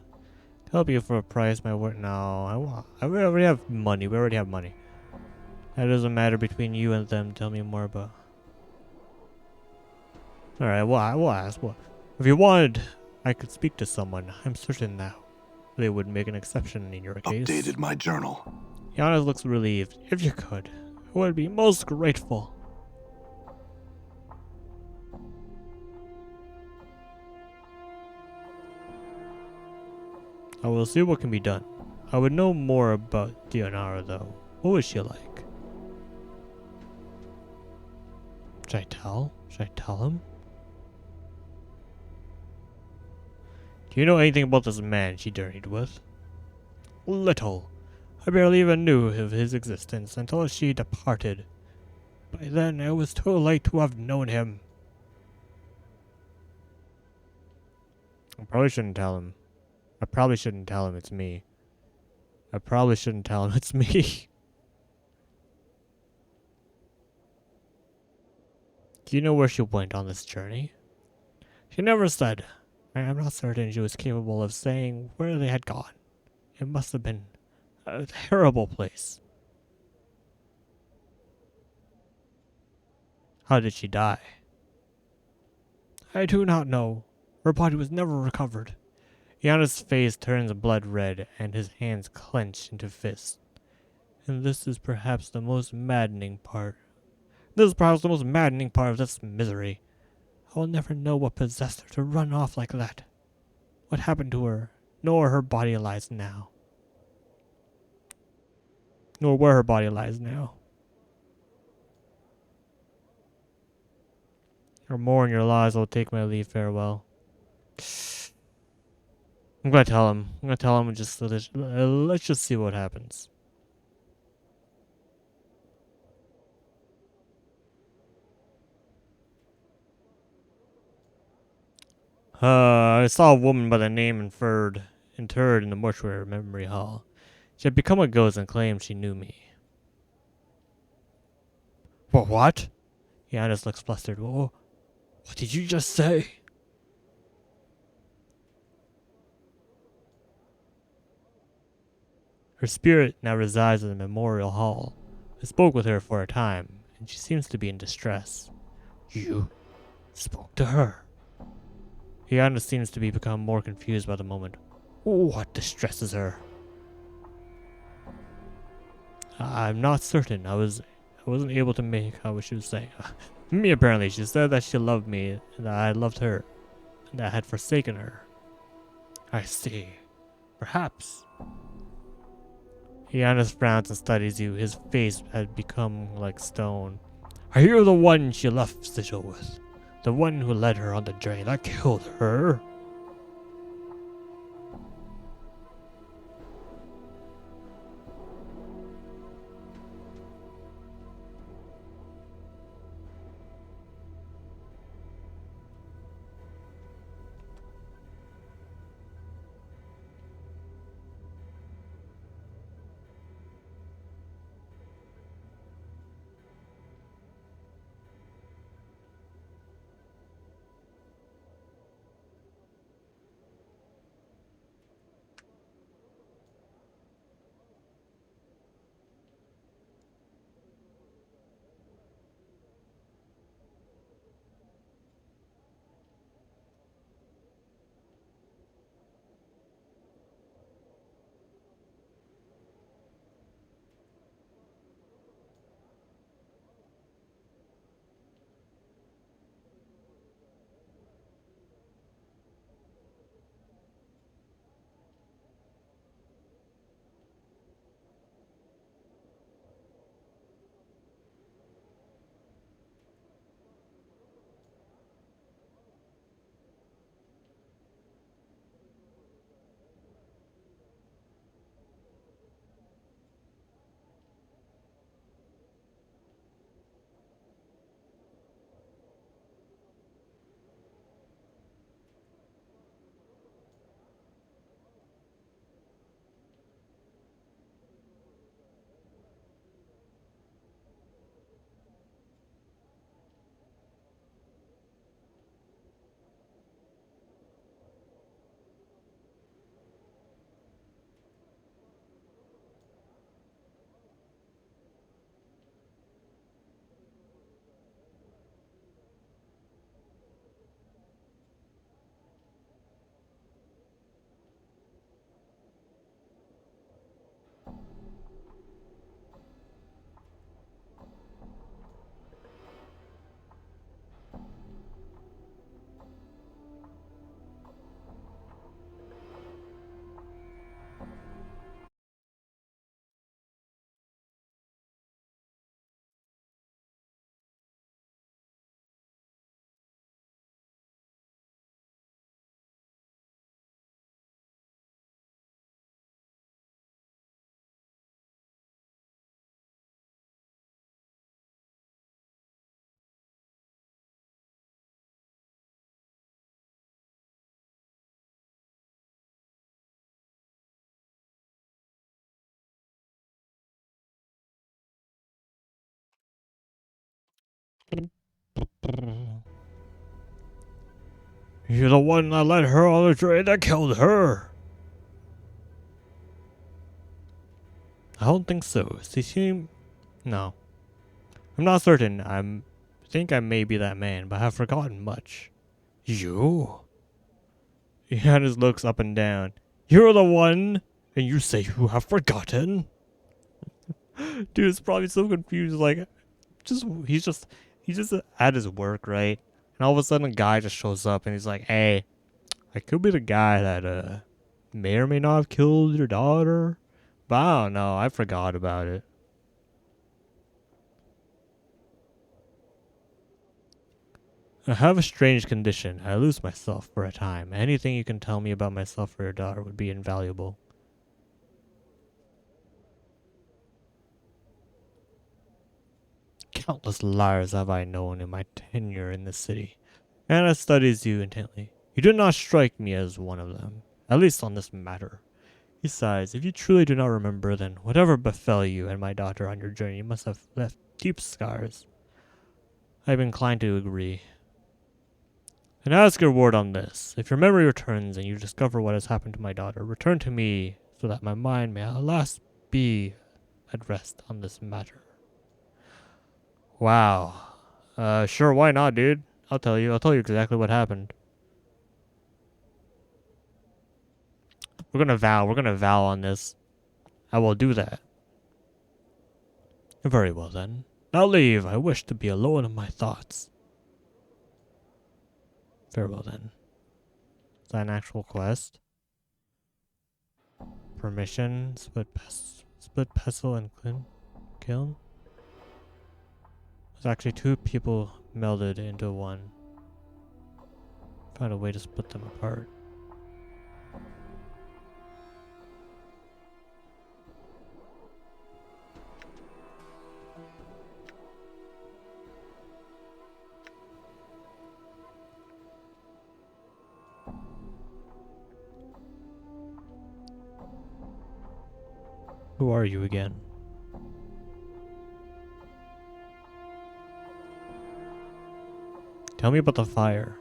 Help you for a price, my word. No, we already have money. We already have money. That doesn't matter between you and them. Tell me more about. Alright, well, we'll ask. What? If you wanted, I could speak to someone. I'm certain that they would make an exception in your case. Updated my journal. Giannis looks relieved. If you could, I would be most grateful. I will see what can be done. I would know more about Dionara, though. What was she like? Should I tell? Should I tell him? Do you know anything about this man she journeyed with? Little. I barely even knew of his existence until she departed. By then, I was too late to have known him. I probably shouldn't tell him. I probably shouldn't tell him it's me. I probably shouldn't tell him it's me. Do you know where she went on this journey? She never said. I am not certain she was capable of saying where they had gone. It must have been a terrible place. How did she die? I do not know. Her body was never recovered. Gianna's face turns blood red and his hands clench into fists. And this is perhaps the most maddening part. This is perhaps the most maddening part of this misery. I will never know what possessed her to run off like that. What happened to her, nor her body lies now. Nor where her body lies now. Or more in your lies, I'll take my leave, farewell. I'm gonna tell him. I'm gonna tell him just so that, let's just see what happens. I saw a woman by the name interred in the mortuary memory hall. She had become a ghost and claimed she knew me. What? Giannis looks flustered. What did you just say? Her spirit now resides in the memorial hall. I spoke with her for a time, and she seems to be in distress. You spoke to her? Giannis seems to be become more confused by the moment. What distresses her? I'm not certain. I wasn't able to make out what she was saying. Me, apparently. She said that she loved me, and that I loved her, and that I had forsaken her. I see. Perhaps. Giannis frowns and studies you. His face had become like stone. Are you the one she left Sigil with? The one who led her on the journey that killed her? You're the one that led her on the train that killed her. I don't think so. She seemed... No. I'm not certain. I think I may be that man, but I have forgotten much. You? Giannis looks up and down. You're the one, and you say you have forgotten? Dude is probably so confused, like, he's just at his work, right? And all of a sudden a guy just shows up and he's like, hey, I could be the guy that may or may not have killed your daughter, but I don't know, I forgot about it. I have a strange condition. I lose myself for a time. Anything you can tell me about myself or your daughter would be invaluable. Countless liars have I known in my tenure in this city. Anna studies you intently. You do not strike me as one of them, at least on this matter. Besides, if you truly do not remember, then whatever befell you and my daughter on your journey must have left deep scars. I am inclined to agree. And ask your word on this. If your memory returns and you discover what has happened to my daughter, return to me so that my mind may at last be at rest on this matter. Wow. Sure, why not, dude? I'll tell you exactly what happened. We're gonna vow on this. I will do that. Very well then. Now leave. I wish to be alone in my thoughts. Very well then. Is that an actual quest? Permission, split pestle and kiln. There's actually two people melded into one. Find a way to split them apart. Who are you again? Tell me about the fire.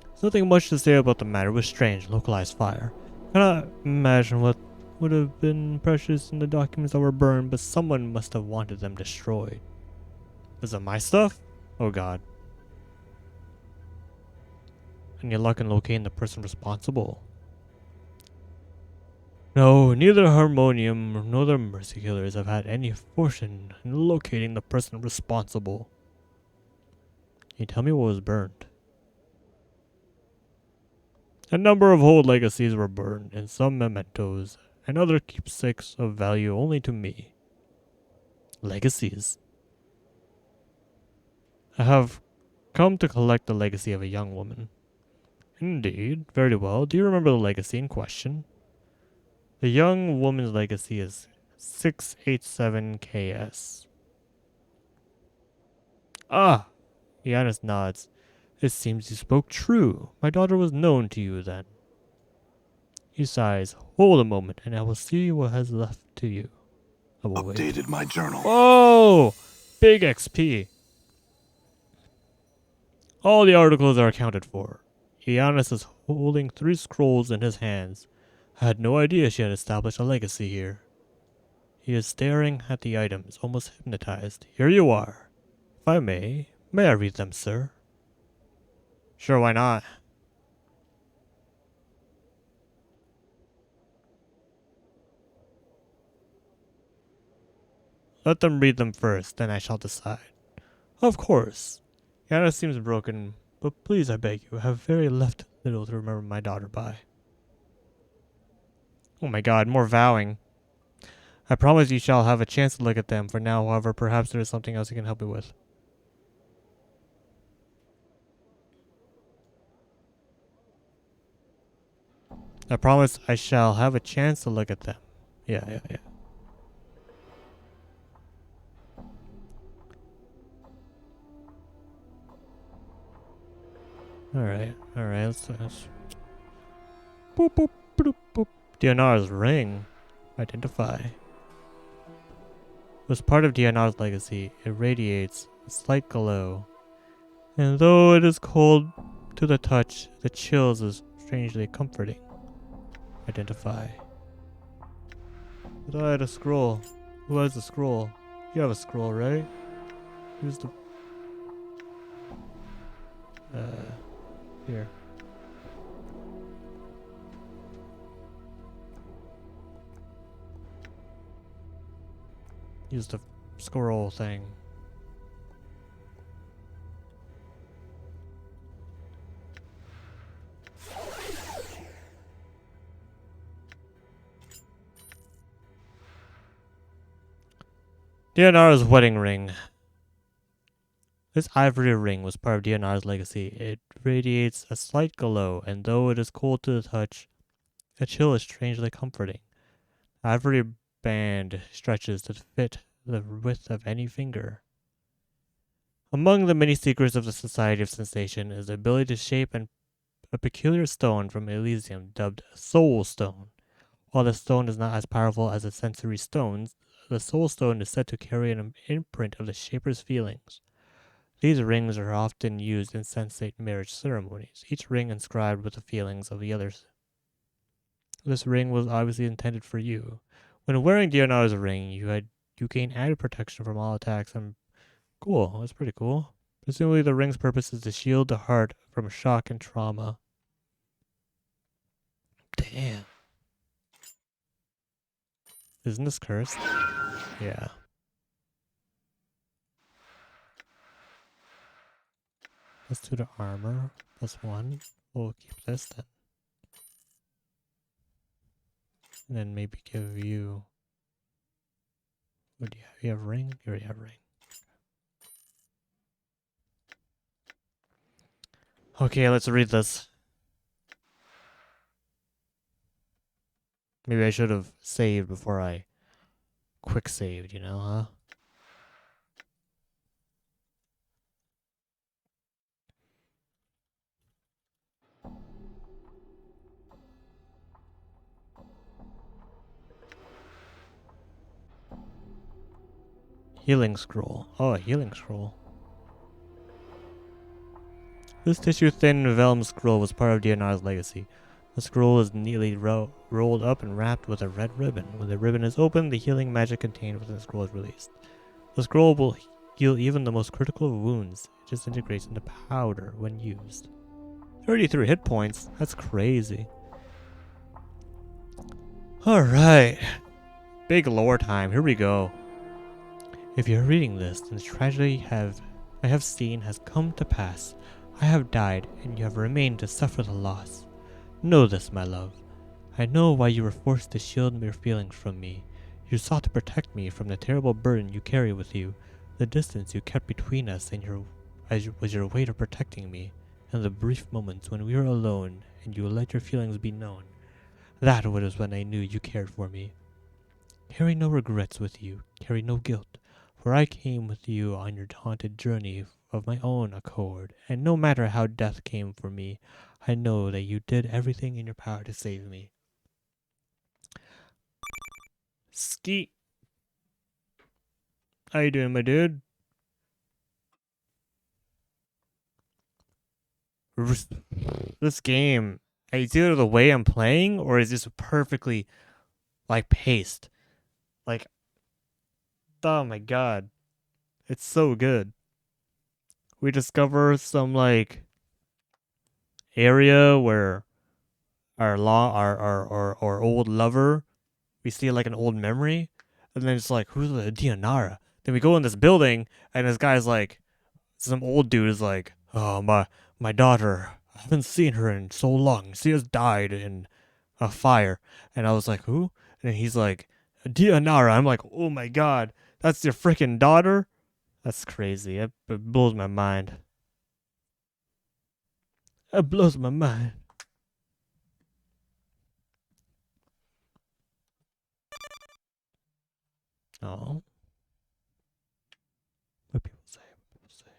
There's nothing much to say about the matter. It was strange, localized fire. I cannot imagine what would have been precious in the documents that were burned, but someone must have wanted them destroyed. Is it my stuff? Oh god. Any luck in locating the person responsible? No, neither Harmonium nor the Mercy Killers have had any fortune in locating the person responsible. Can you tell me what was burned? A number of old legacies were burned, and some mementos, and other keepsakes of value only to me. Legacies? I have come to collect the legacy of a young woman. Indeed, very well. Do you remember the legacy in question? The young woman's legacy is 687KS. Ah! Giannis nods. It seems you spoke true. My daughter was known to you then. He sighs. Hold a moment, and I will see what has left to you. I will Updated wait. my journal. Whoa! Big XP. All the articles are accounted for. Giannis is holding 3 scrolls in his hands. I had no idea she had established a legacy here. He is staring at the items, almost hypnotized. Here you are. If I may I read them, sir? Sure, why not? Let them read them first, then I shall decide. Of course. Yana seems broken, but please, I beg you, I have very left little to remember my daughter by. Oh my god, more vowing. I promise you shall have a chance to look at them. For now, however, perhaps there is something else you can help me with. I promise I shall have a chance to look at them. Yeah. Alright, let's boop, boop, boop, boop. Dionar's ring. Identify. Was part of Dionar's legacy. It radiates a slight glow. And though it is cold to the touch, the chills is strangely comforting. Identify. But I had a scroll. Who has a scroll? You have a scroll, right? Who's the... Here. Use the scroll thing. Dionara's wedding ring. This ivory ring was part of Dionara's legacy. It radiates a slight glow, and though it is cold to the touch, the chill is strangely comforting. The ivory band stretches to fit the width of any finger. Among the many secrets of the Society of Sensation is the ability to shape a peculiar stone from Elysium dubbed Soul Stone. While the stone is not as powerful as the sensory stones, the Soul Stone is said to carry an imprint of the shaper's feelings. These rings are often used in sensate marriage ceremonies, each ring inscribed with the feelings of the others. This ring was obviously intended for you. When wearing Dionara's ring, you gain added protection from all attacks. And cool, that's pretty cool. Presumably, the ring's purpose is to shield the heart from shock and trauma. Damn. Isn't this cursed? Yeah. Let's do the armor. +1. We'll keep this then. And then maybe give you... What do you have? You have ring? You already have ring. Okay, let's read this. Maybe I should have saved before I quick saved, you know, huh? Healing scroll. Oh, a healing scroll. This tissue-thin vellum scroll was part of Dionara's legacy. The scroll is neatly rolled up and wrapped with a red ribbon. When the ribbon is opened, the healing magic contained within the scroll is released. The scroll will heal even the most critical of wounds. It disintegrates into powder when used. 33 hit points? That's crazy. Alright. Big lore time. Here we go. If you're reading this, then the tragedy I have seen has come to pass. I have died, and you have remained to suffer the loss. Know this, my love. I know why you were forced to shield your feelings from me. You sought to protect me from the terrible burden you carry with you. The distance you kept between us was your way of protecting me, and the brief moments when we were alone and you let your feelings be known. That was when I knew you cared for me. Carry no regrets with you. Carry no guilt. For I came with you on your haunted journey of my own accord, and no matter how death came for me, I know that you did everything in your power to save me. Skeet. How you doing, my dude? This game, it's either the way I'm playing, or is this perfectly, like, paced. Like, oh my god. It's so good. We discover some, like, area where our old lover, we see like an old memory, and then it's like, who's the Dionara? Then we go in this building, and this guy's like, some old dude is like, oh, my daughter, I haven't seen her in so long. She has died in a fire. And I was like, who? And he's like, Dionara. I'm like, oh my god, that's your freaking daughter? That's crazy. It blows my mind. It blows my mind. Oh. What people say. What people say.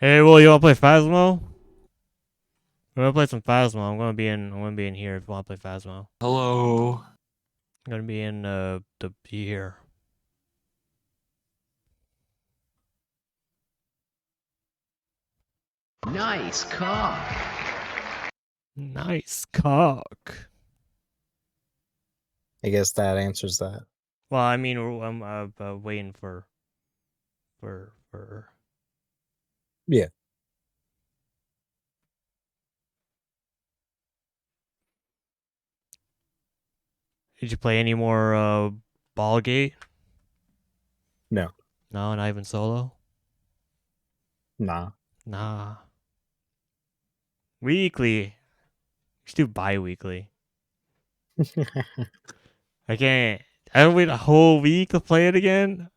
Hey, Will, you wanna play Phasmo? We're gonna play some Phasmo. I'm gonna be in here if you wanna play Phasmo. Hello. I'm gonna be in the here. Nice cock. Nice cock. I guess that answers that. Well, I mean, I'm waiting for. Yeah. Did you play any more Ballgate? No. No, not even solo. Nah. Nah. Weekly. We should do bi-weekly. I can't. I don't wait a whole week to play it again.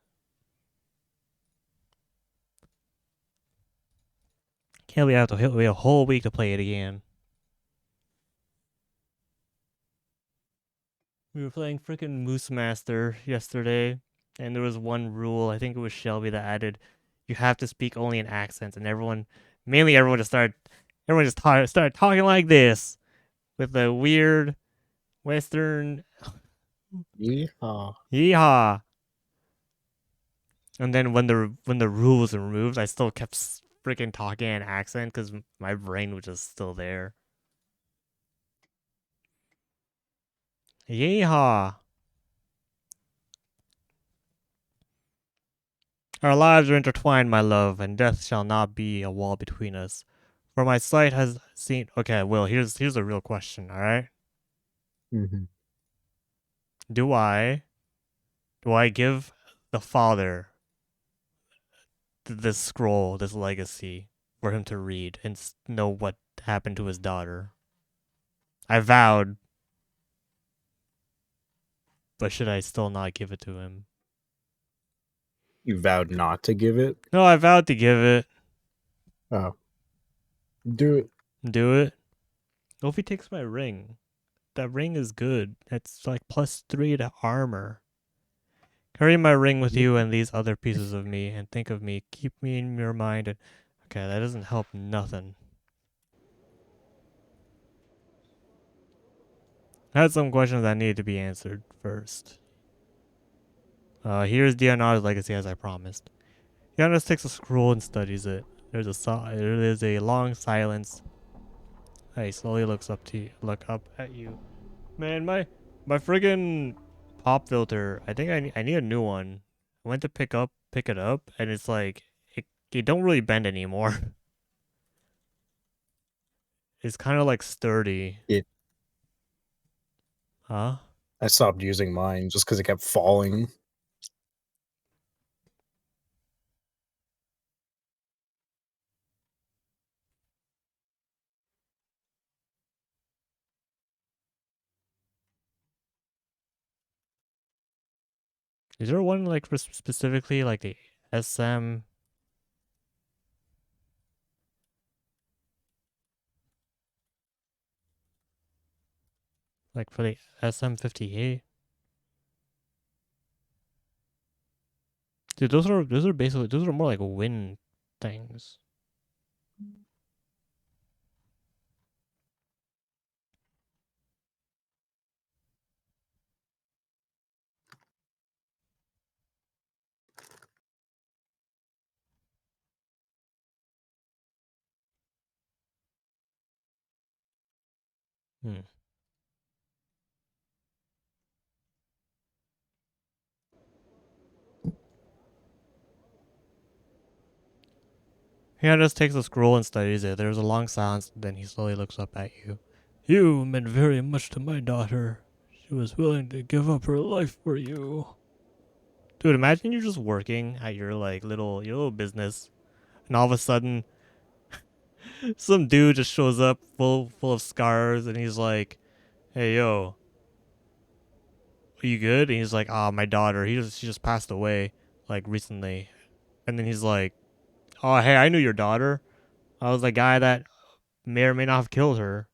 Can't we have to wait a whole week to play it again? We were playing freaking Moose Master yesterday, and there was one rule. I think it was Shelby that added, you have to speak only in accents, and everyone just started talking like this with a weird Western Yeehaw. yeehaw. And then when the rule was removed, I still kept freaking talking in accent because my brain was just still there. Yeehaw. Our lives are intertwined, my love, and death shall not be a wall between us. For my sight has seen. Okay, Will, here's a real question. All right, Mm-hmm. do I give the father this scroll, this legacy, for him to read and know what happened to his daughter? I vowed, but should I still not give it to him? You vowed not to give it? No, I vowed to give it. Oh. Do it. Do it. What if he takes my ring? That ring is good. It's like +3 to armor. Carry my ring with you and these other pieces of me, and think of me. Keep me in your mind. And okay, that doesn't help nothing. I had some questions that needed to be answered first. Here's Diana's legacy, as I promised. Diana takes a scroll and studies it. There is a long silence. He slowly looks up at you. Man, my friggin' pop filter. I think I need a new one. I went to pick it up, and it's like it don't really bend anymore. It's kind of like sturdy. It. Huh? I stopped using mine just because it kept falling. Is there one like specifically like the SM? Like for the SM58? Dude, those are more like wind things. Hmm. He just takes a scroll and studies it. There's a long silence, then he slowly looks up at you. You meant very much to my daughter. She was willing to give up her life for you. Dude, imagine you're just working at your like your little business, and all of a sudden, some dude just shows up full of scars, and he's like, "Hey, yo, are you good?" And he's like, "Ah, my daughter. She just passed away like recently." And then he's like, "Oh, hey, I knew your daughter. I was the guy that may or may not have killed her."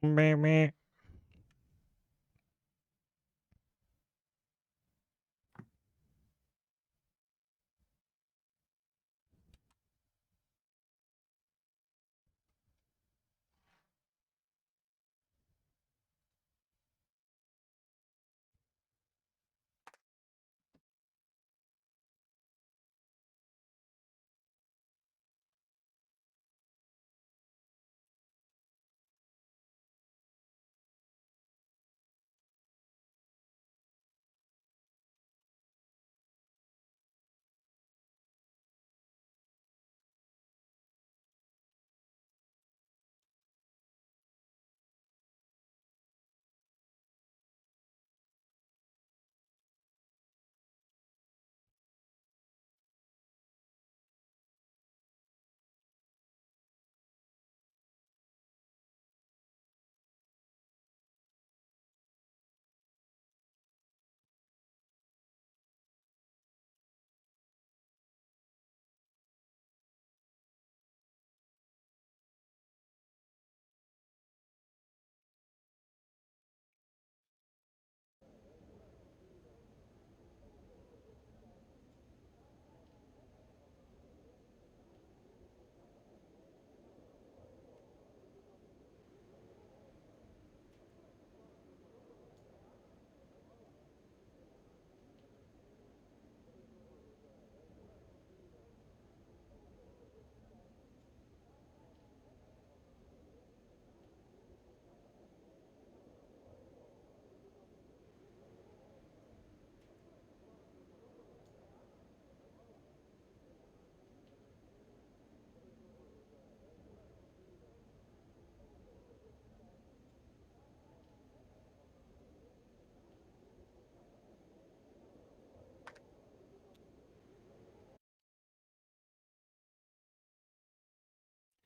Meh, meh.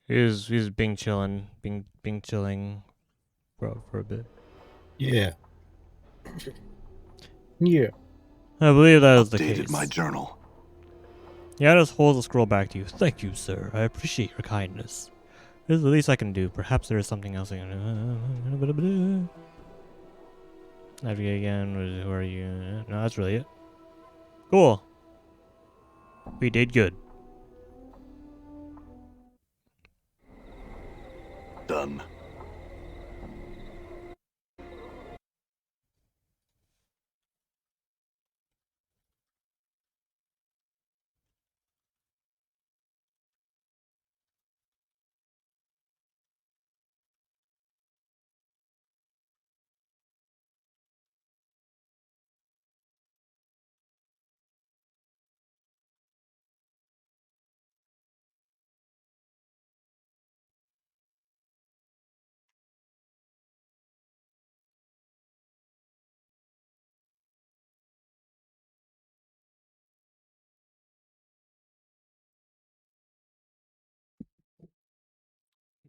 He's being chilling, being chilling, for a bit. Yeah. Yeah. I believe that is the Updated case. my journal. Yanis holds the scroll back to you. Thank you, sir. I appreciate your kindness. This is the least I can do. Perhaps there is something else I can. Navigate again. Who are you? No, that's really it. Cool. We did good. Done.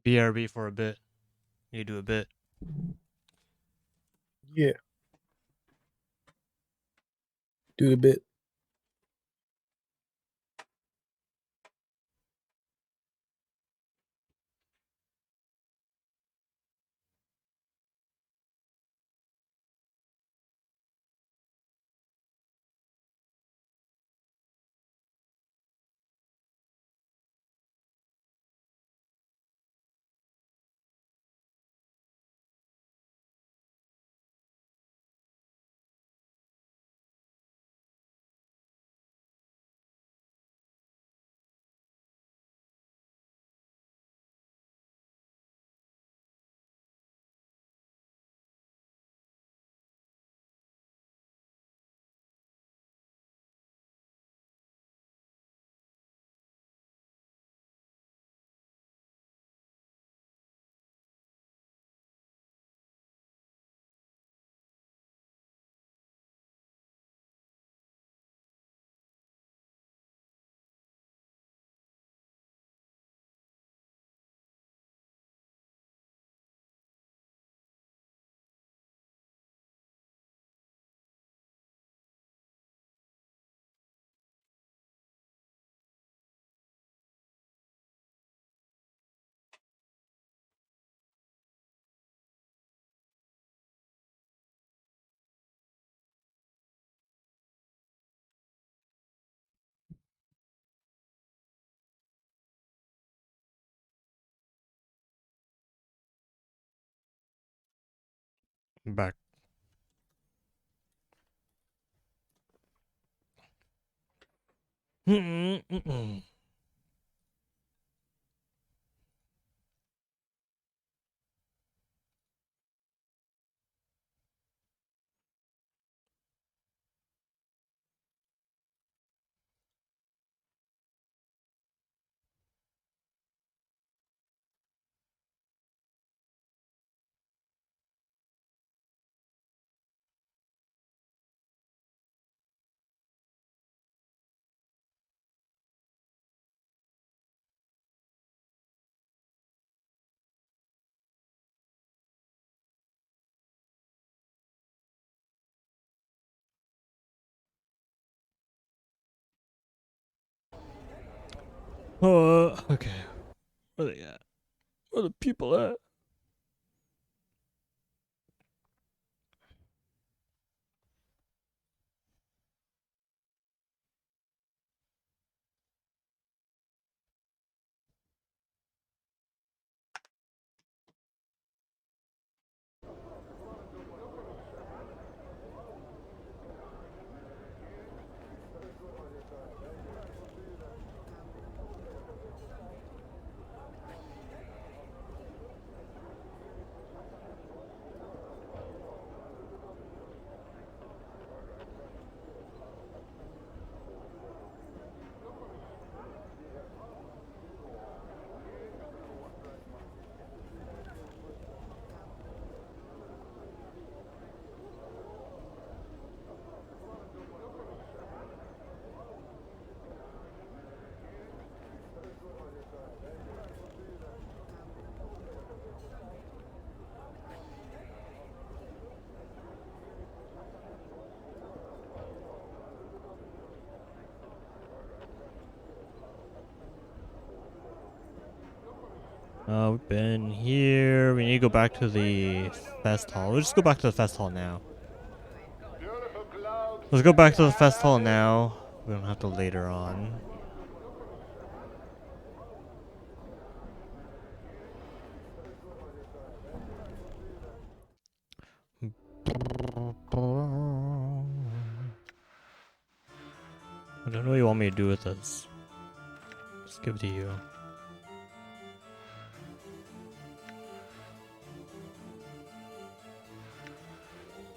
BRB for a bit. You do a bit. Yeah. Do the bit. I'm back. Okay. Where they at? Where the people at? We've been here. We need to go back to the fest hall. We'll just go back to the fest hall now. Let's go back to the fest hall now. We don't have to later on. I don't know what you want me to do with this. Just give it to you.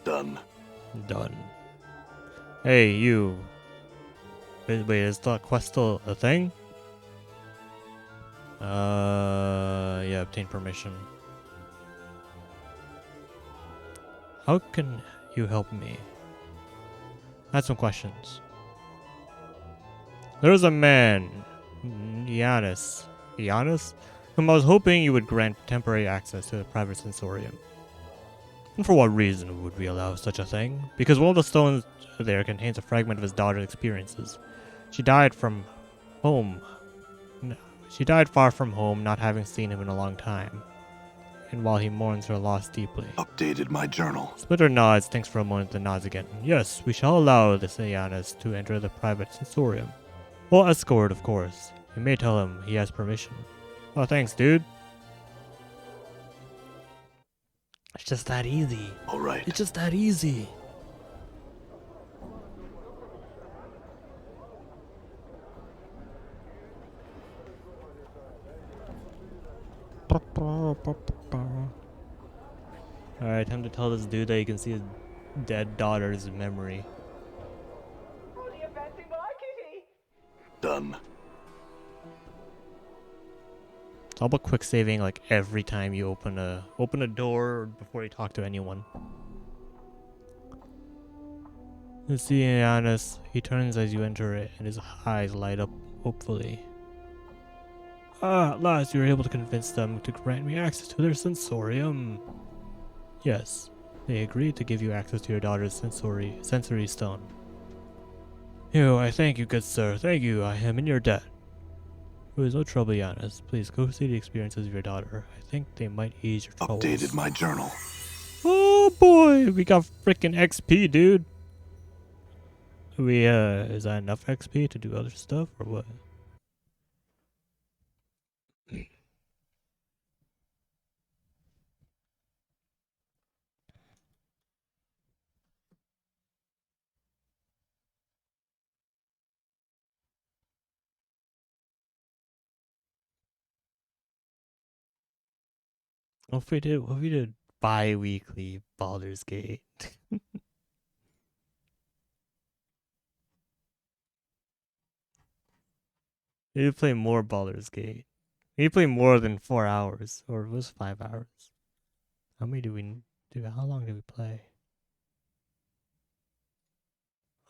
Done. Done. Hey, you. Wait, is the quest still a thing? Yeah, obtain permission. How can you help me? I had some questions. There was a man, Giannis, whom I was hoping you would grant temporary access to the private sensorium. And for what reason would we allow such a thing? Because one of the stones there contains a fragment of his daughter's experiences. She died from home. No, she died far from home, not having seen him in a long time. And while he mourns her loss deeply. Updated my journal. Splitter nods, thinks for a moment, then nods again. Yes, we shall allow this Giannis to enter the private sensorium. Well, escort, of course. You may tell him he has permission. Oh, thanks, dude. It's just that easy. All right. It's just that easy. Alright, time to tell this dude that you can see his dead daughter's memory. Done. It's all about quick saving like every time you open a door or before you talk to anyone. You see Giannis, he turns as you enter it and his eyes light up hopefully. Ah, at last you were able to convince them to grant me access to their sensorium. Yes, they agreed to give you access to your daughter's sensory stone. Ew, I thank you, good sir. Thank you, I am in your debt. It was no trouble, Giannis. Please go see the experiences of your daughter. I think they might ease your troubles. Updated my journal. Oh boy, we got freaking XP, dude. Is that enough XP to do other stuff or what? What if we did bi-weekly Baldur's Gate? We need to play more Baldur's Gate. We need to play more than 4 hours, or it was 5 hours. How many do we do? How long did we play?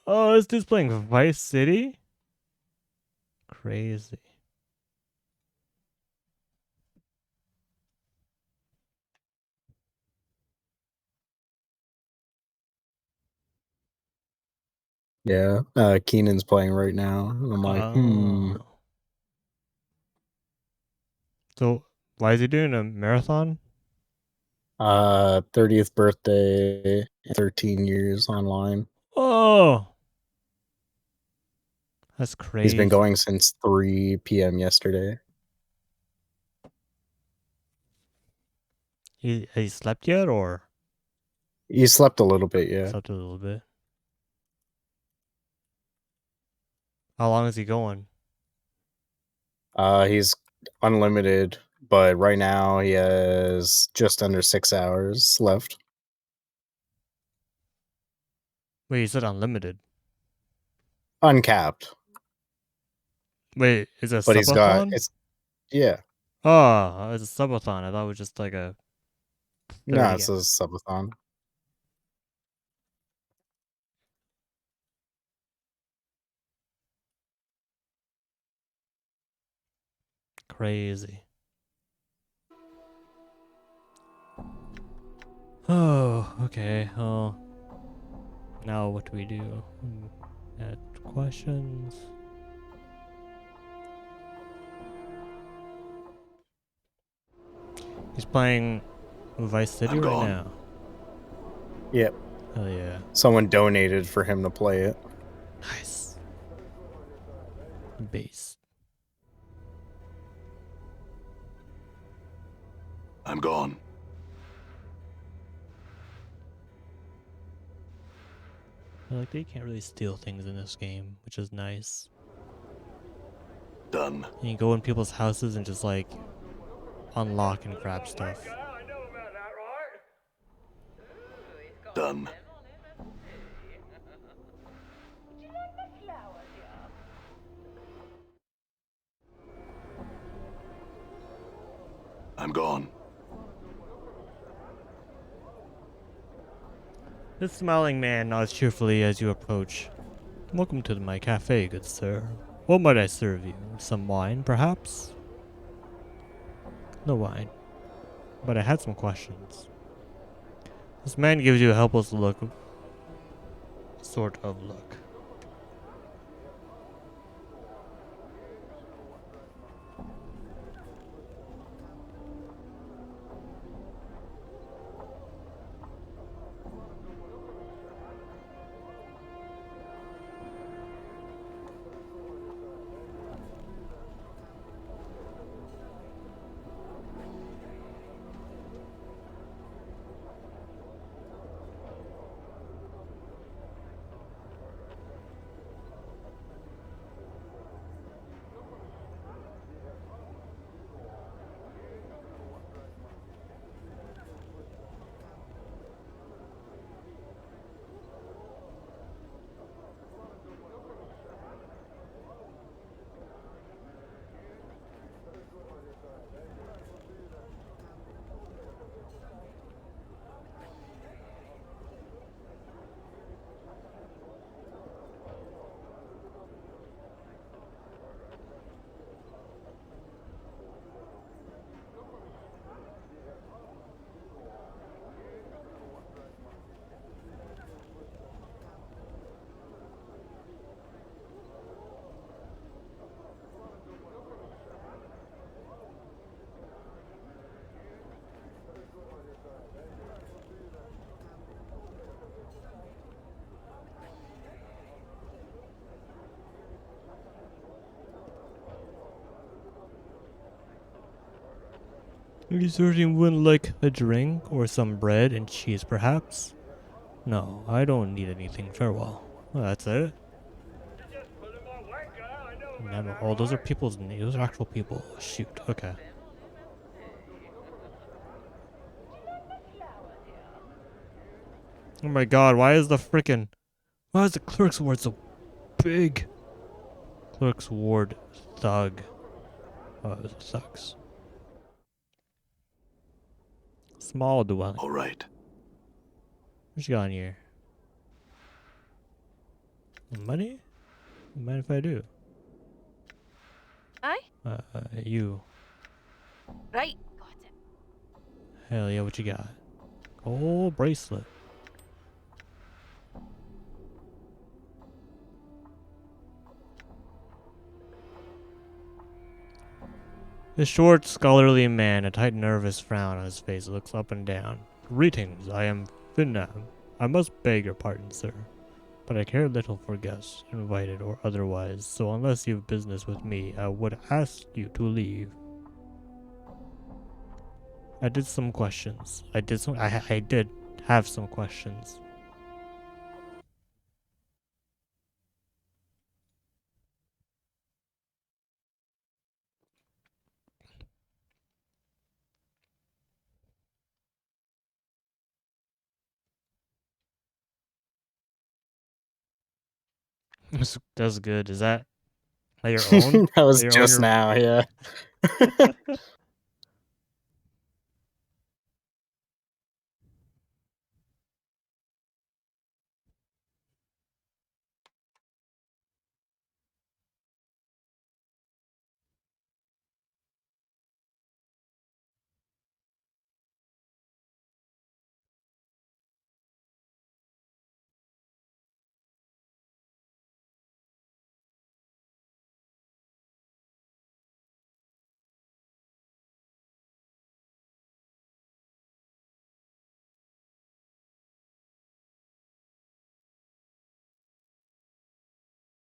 Oh, this dude's playing Vice City? Crazy. Yeah, Keenan's playing right now. And I'm like, Oh. So, why is he doing a marathon? 30th birthday, 13 years online. Oh! That's crazy. He's been going since 3 p.m. yesterday. He slept yet, or? He slept a little bit, yeah. Slept a little bit. How long is he going? He's unlimited, but right now he has just under 6 hours left. Wait, you said unlimited. Uncapped. Wait, is it a But he's got subathon? yeah. Oh, it's a subathon. I thought it was just like a 30 No, it's a subathon. Crazy. Oh, okay. Oh. Now what do we do? Add questions. He's playing Vice City I'm right gone. now. Yep. Hell yeah. Someone donated for him to play it. Nice. Base. I'm gone. Like, they can't really steal things in this game, which is nice. Done. And you go in people's houses and just like unlock and grab stuff. Done. I'm gone. The smiling man nods cheerfully as you approach. Welcome to my cafe, good sir. What might I serve you? Some wine, perhaps? No wine. But I had some questions. This man gives you a helpless look. Sort of look. You certainly wouldn't like a drink or some bread and cheese, perhaps? No, I don't need anything. Farewell. Well, that's it. Never. Oh, those are people's names. Those are actual people. Shoot. Okay. Oh my god, why is the clerk's ward so big? Clerk's ward thug. Oh, it sucks. Small dwelling. All right. What you got in here? Money? Mind if I do? Aye? You. Right. Got it. Hell yeah, what you got? Gold bracelet. The short, scholarly man, a tight, nervous frown on his face, looks up and down. Greetings, I am Finnam. I must beg your pardon, sir, but I care little for guests, invited or otherwise, so unless you've business with me, I would ask you to leave. I did have some questions. That's good. Is that your own? That was Your own just now, yeah.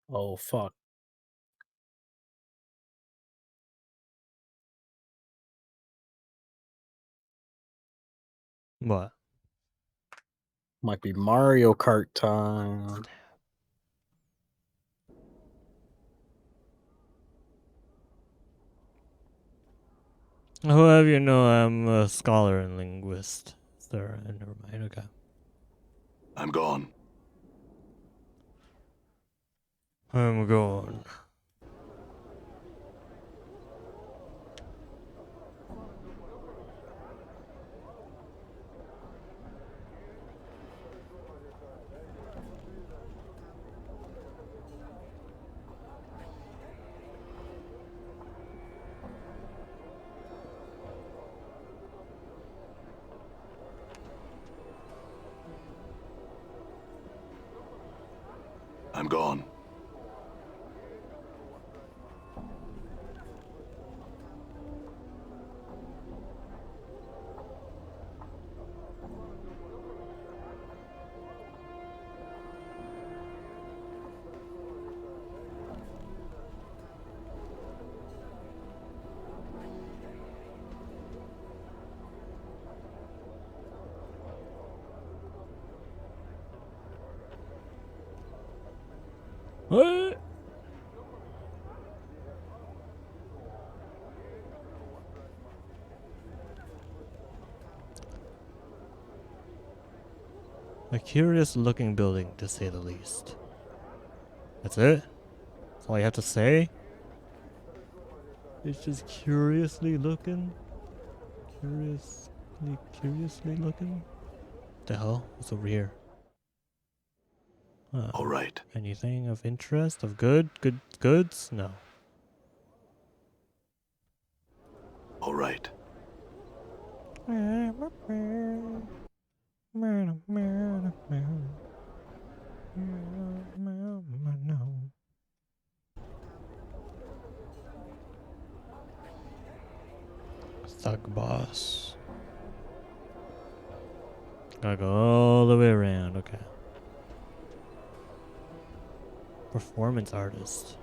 Oh, fuck. What? Might be Mario Kart time. However, you know, I'm a scholar and linguist. Sir, never mind. Okay. I'm gone. I'm going. I'm gone. What? A curious looking building, to say the least. That's it? That's all you have to say? It's just curiously looking? Curiously looking? The hell? What's over here? All right. Anything of interest? Of goods? No. All right. Thug boss. Gotta go all the way around, okay. Performance artist.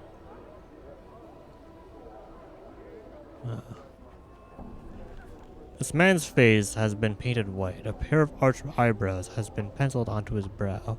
This man's face has been painted white. A pair of arched eyebrows has been penciled onto his brow.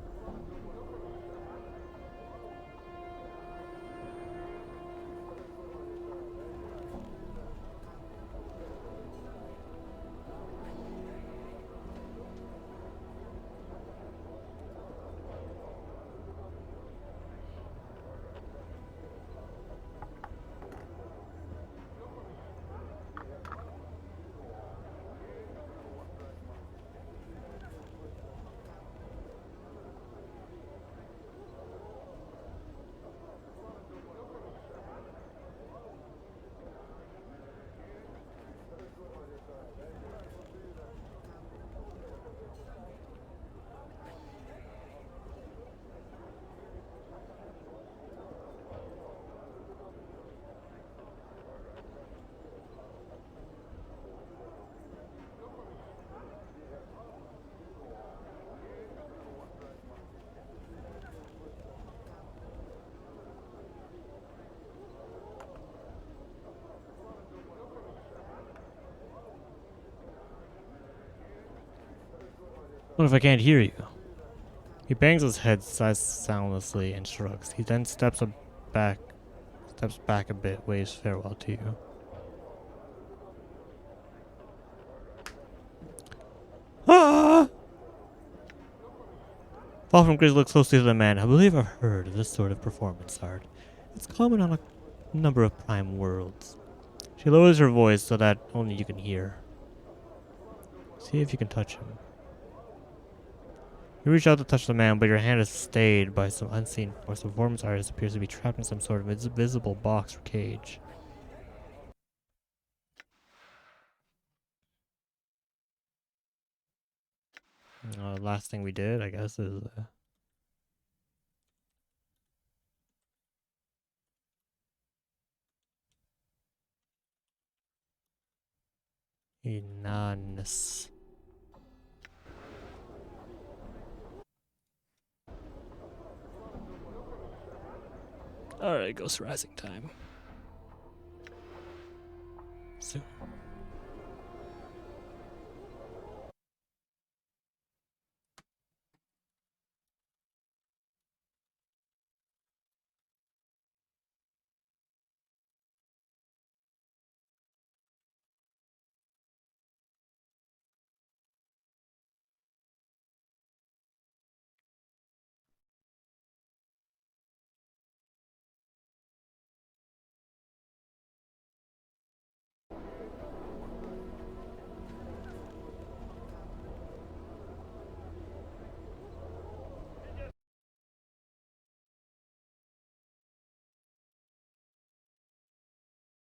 What if I can't hear you? He bangs his head soundlessly and shrugs. He then steps back a bit, waves farewell to you. Ah! Fall from Grace looks closely to the man. I believe I've heard of this sort of performance art. It's common on a number of prime worlds. She lowers her voice so that only you can hear. See if you can touch him. You reach out to touch the man, but your hand is stayed by some unseen force. The performance artist appears to be trapped in some sort of invisible box or cage. Last thing we did, I guess, is Inanus. Alright, Ghost Rising time. Soon.